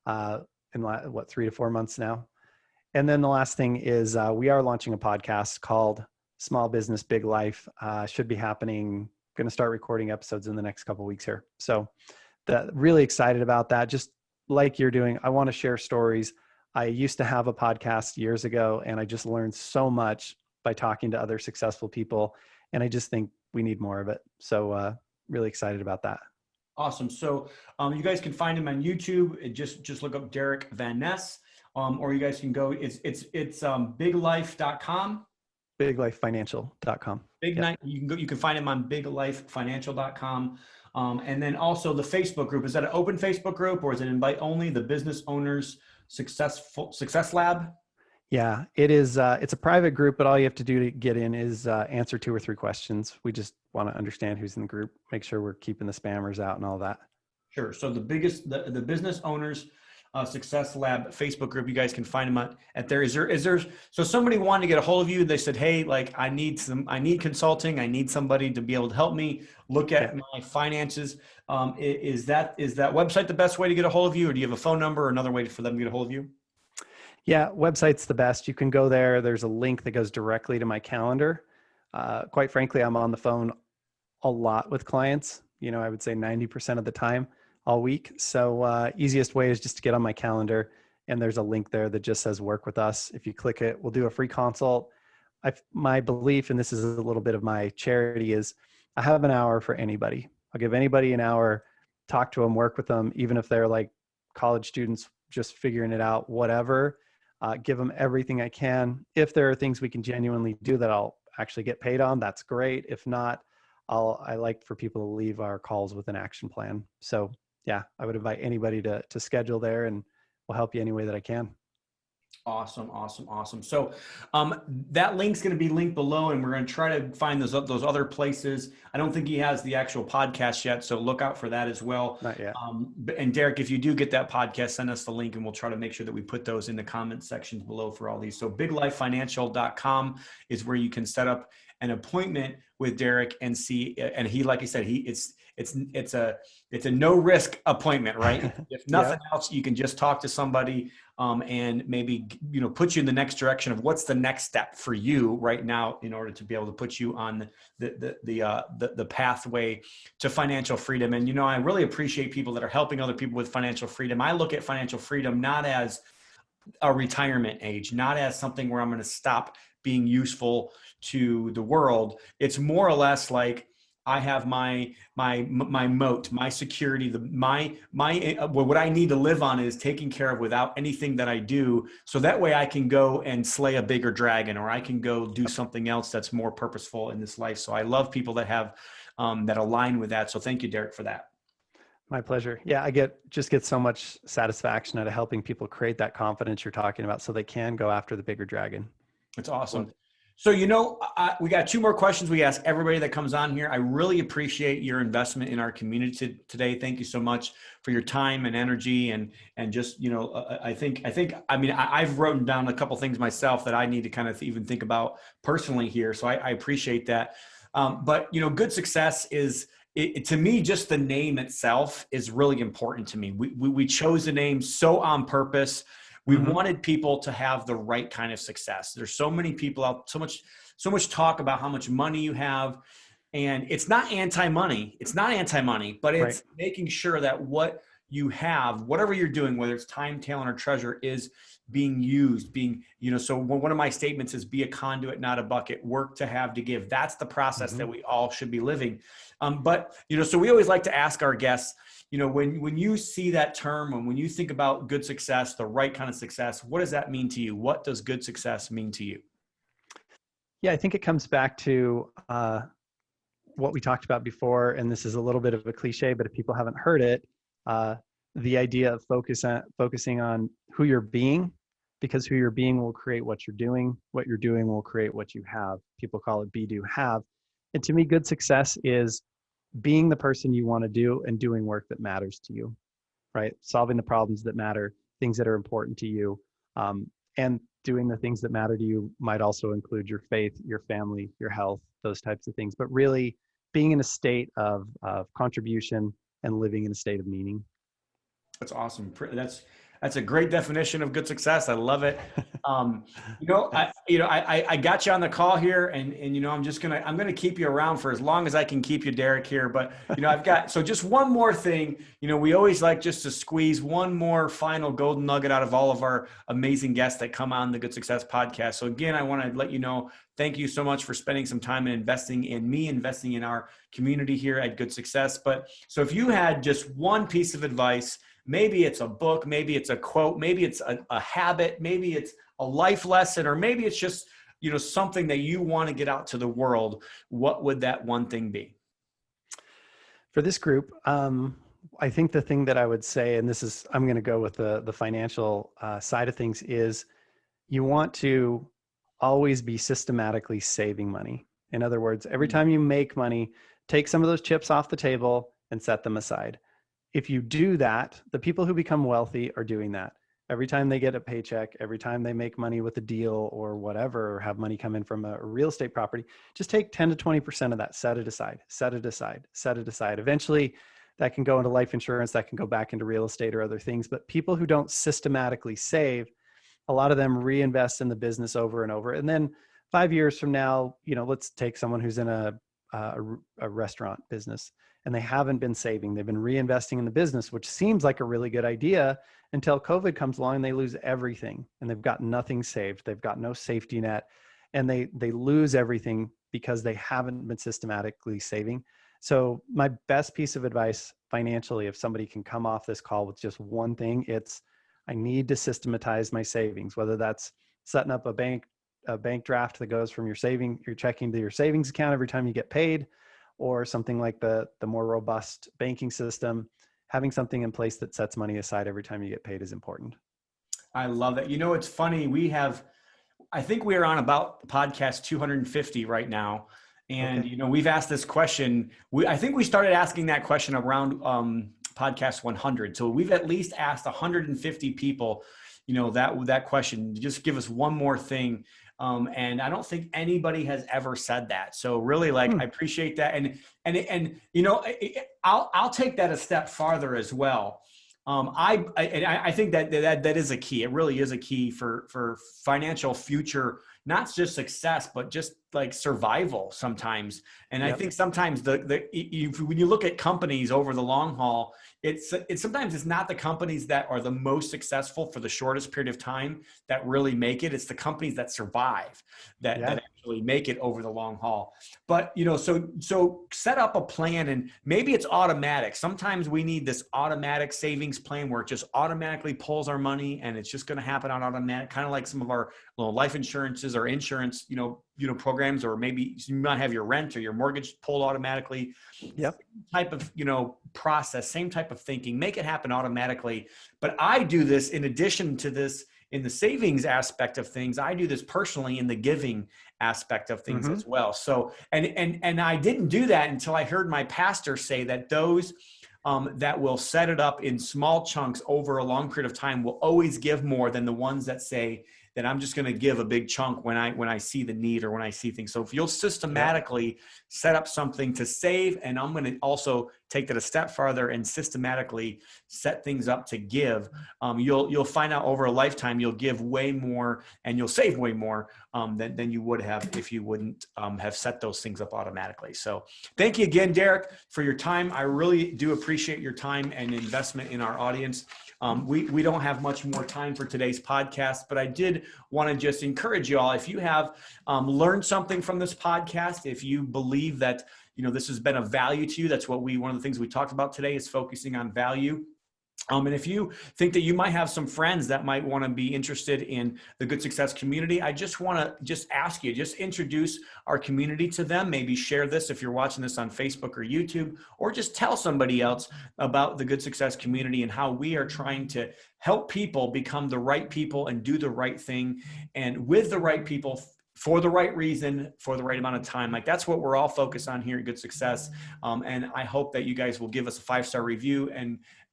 3 to 4 months now. And then the last thing is we are launching a podcast called Small Business, Big Life. Should be happening. Going to start recording episodes in the next couple of weeks here. So really excited about that. Just like you're doing, I want to share stories. I used to have a podcast years ago, and I just learned so much by talking to other successful people. And I just think we need more of it. So really excited about that. Awesome. So you guys can find him on YouTube. Just look up Derick Van Ness, or you guys can go. It's biglife.com. Biglifefinancial.com. You can find him on biglifefinancial.com. And then also the Facebook group. Is that an open Facebook group, or is it invite only? The Business Owners Success Lab? Yeah, it is. It's a private group, but all you have to do to get in is answer 2 or 3 questions. We just want to understand who's in the group, make sure we're keeping the spammers out and all that. Sure. So the Business Owners Success Lab Facebook group, you guys can find them at there. Is there, so somebody wanted to get a hold of you. They said, hey, like I need consulting. I need somebody to be able to help me look at my finances. Is that website the best way to get a hold of you, or do you have a phone number or another way for them to get a hold of you? Yeah, website's the best. You can go there. There's a link that goes directly to my calendar. Quite frankly, I'm on the phone a lot with clients, I would say 90% of the time all week. So easiest way is just to get on my calendar, and there's a link there that just says work with us. If you click it, we'll do a free consult. My belief, and this is a little bit of my charity, is I have an hour for anybody. I'll give anybody an hour, talk to them, work with them, even if they're like college students just figuring it out, whatever. Give them everything I can. If there are things we can genuinely do that I'll actually get paid on, that's great. If not, I like for people to leave our calls with an action plan. So yeah, I would invite anybody to schedule there, and we'll help you any way that I can. Awesome. So that link's going to be linked below, and we're going to try to find those other places. I don't think he has the actual podcast yet, so look out for that as well. Not yet. And Derick, if you do get that podcast, send us the link, and we'll try to make sure that we put those in the comment sections below for all these. So biglifefinancial.com is where you can set up an appointment with Derick and see. And he, like I said, it's a no risk appointment, right? If nothing else, you can just talk to somebody and maybe put you in the next direction of what's the next step for you right now in order to be able to put you on the pathway to financial freedom. And I really appreciate people that are helping other people with financial freedom. I look at financial freedom not as a retirement age, not as something where I'm going to stop being useful to the world. It's more or less like I have my moat, my security, what I need to live on is taken care of without anything that I do. So that way I can go and slay a bigger dragon, or I can go do something else that's more purposeful in this life. So I love people that have, that align with that. So thank you, Derick, for that. My pleasure. Yeah, just get so much satisfaction out of helping people create that confidence you're talking about so they can go after the bigger dragon. It's Love awesome. it. So, we got two more questions we ask everybody that comes on here. I really appreciate your investment in our community today. Thank you so much for your time and energy, and just, I mean, I've written down a couple things myself that I need to kind of even think about personally here. So I appreciate that. But good success is, to me, just the name itself is really important to me. We chose the name so on purpose. We Mm-hmm. wanted people to have the right kind of success. There's so many people out, so much talk about how much money you have. And it's not anti-money. It's not anti-money, but Right. it's making sure that what you have, whatever you're doing, whether it's time, talent, or treasure, is being used, so one of my statements is, be a conduit, not a bucket, work to have to give. That's the process Mm-hmm. that we all should be living. So we always like to ask our guests, when you see that term, and when you think about good success, the right kind of success, what does that mean to you? What does good success mean to you? Yeah, I think it comes back to what we talked about before, and this is a little bit of a cliche, but if people haven't heard it, uh, the idea of focusing on who you're being, because who you're being will create what you're doing. What you're doing will create what you have. People call it be, do, have. And to me, good success is being the person you want to do and doing work that matters to you, right? Solving the problems that matter, things that are important to you. And doing the things that matter to you might also include your faith, your family, your health, those types of things. But really being in a state of contribution and living in a state of meaning. That's awesome. That's a great definition of good success. I love it. Thanks. I got you on the call here, and I'm gonna keep you around for as long as I can keep you, Derick, here. But so just one more thing. We always like just to squeeze one more final golden nugget out of all of our amazing guests that come on the Good Success podcast. So again, I want to let you know, thank you so much for spending some time and investing in our community here at Good Success. But so if you had just one piece of advice, maybe it's a book, maybe it's a quote, maybe it's a habit, maybe it's a life lesson, or maybe it's just, something that you want to get out to the world, what would that one thing be? For this group, I think the thing that I would say, and I'm going to go with the financial side of things, is you want to always be systematically saving money. In other words, every time you make money, take some of those chips off the table and set them aside. If you do that, the people who become wealthy are doing that. Every time they get a paycheck, every time they make money with a deal or whatever, or have money come in from a real estate property, just take 10 to 20% of that, set it aside, set it aside, set it aside. Eventually that can go into life insurance, that can go back into real estate or other things. But people who don't systematically save, a lot of them reinvest in the business over and over. And then 5 years from now, let's take someone who's in a restaurant business and they haven't been saving. They've been reinvesting in the business, which seems like a really good idea until COVID comes along and they lose everything and they've got nothing saved. They've got no safety net and they lose everything because they haven't been systematically saving. So my best piece of advice financially, if somebody can come off this call with just one thing, it's I need to systematize my savings, whether that's setting up a bank draft that goes from your checking to your savings account every time you get paid, or something like the more robust banking system. Having something in place that sets money aside every time you get paid is important. I love that. It's funny. I think we are on about podcast 250 right now. And, Okay. we've asked this question. I think we started asking that question around podcast 100. So we've at least asked 150 people, that question. Just give us one more thing. And I don't think anybody has ever said that. So really, I appreciate that. And I'll take that a step farther as well. I think that is a key. It really is a key for financial future, not just success, but just like survival sometimes. And I think sometimes when you look at companies over the long haul, it's sometimes it's not the companies that are the most successful for the shortest period of time that really make it. It's the companies that survive that actually make it over the long haul. But so set up a plan, and maybe it's automatic. Sometimes we need this automatic savings plan where it just automatically pulls our money and it's just going to happen on automatic, kind of like some of our life insurances or insurance, programs, or maybe you might have your rent or your mortgage pulled automatically. Yep. Same type of, process, same type of thinking, make it happen automatically. But I do this in addition to this in the savings aspect of things. I do this personally in the giving aspect of things as well. So, and I didn't do that until I heard my pastor say that those that will set it up in small chunks over a long period of time will always give more than the ones that say that I'm just going to give a big chunk when I see the need or when I see things. So if you'll systematically set up something to save, and I'm going to also take that a step farther and systematically set things up to give, you'll find out over a lifetime you'll give way more and you'll save way more than you would have if you wouldn't have set those things up automatically. So thank you again, Derick, for your time. I really do appreciate your time and investment in our audience. We don't have much more time for today's podcast, but I did want to just encourage you all, if you have learned something from this podcast, if you believe that this has been of value to you, that's what one of the things we talked about today is focusing on value. And if you think that you might have some friends that might want to be interested in the Good Success community, I just want to ask you, introduce our community to them. Maybe share this if you're watching this on Facebook or YouTube, or just tell somebody else about the Good Success community and how we are trying to help people become the right people and do the right thing, and with the right people for the right reason, for the right amount of time. Like, that's what we're all focused on here at Good Success. And I hope that you guys will give us a 5-star review,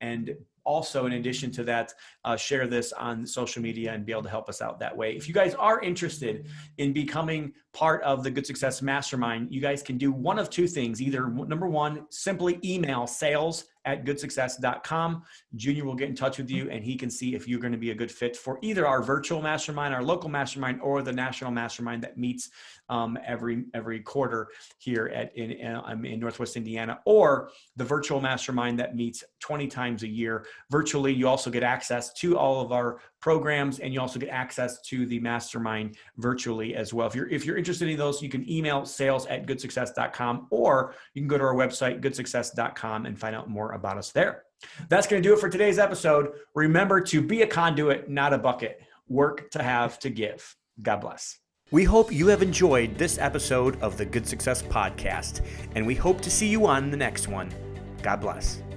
and also, in addition to that, share this on social media and be able to help us out that way. If you guys are interested in becoming part of the Good Success Mastermind, you guys can do one of two things. Either, number one, simply email sales@goodsuccess.com. Junior will get in touch with you, and he can see if you're going to be a good fit for either our virtual mastermind, our local mastermind, or the national mastermind that meets every quarter here in Northwest Indiana, or the virtual mastermind that meets 20 times a year virtually. You also get access to all of our programs, and you also get access to the mastermind virtually as well. If you're interested in those, you can email sales@goodsuccess.com, or you can go to our website, goodsuccess.com, and find out more about us there. That's going to do it for today's episode. Remember to be a conduit, not a bucket. Work to have to give. God bless. We hope you have enjoyed this episode of the Good Success Podcast, and we hope to see you on the next one. God bless.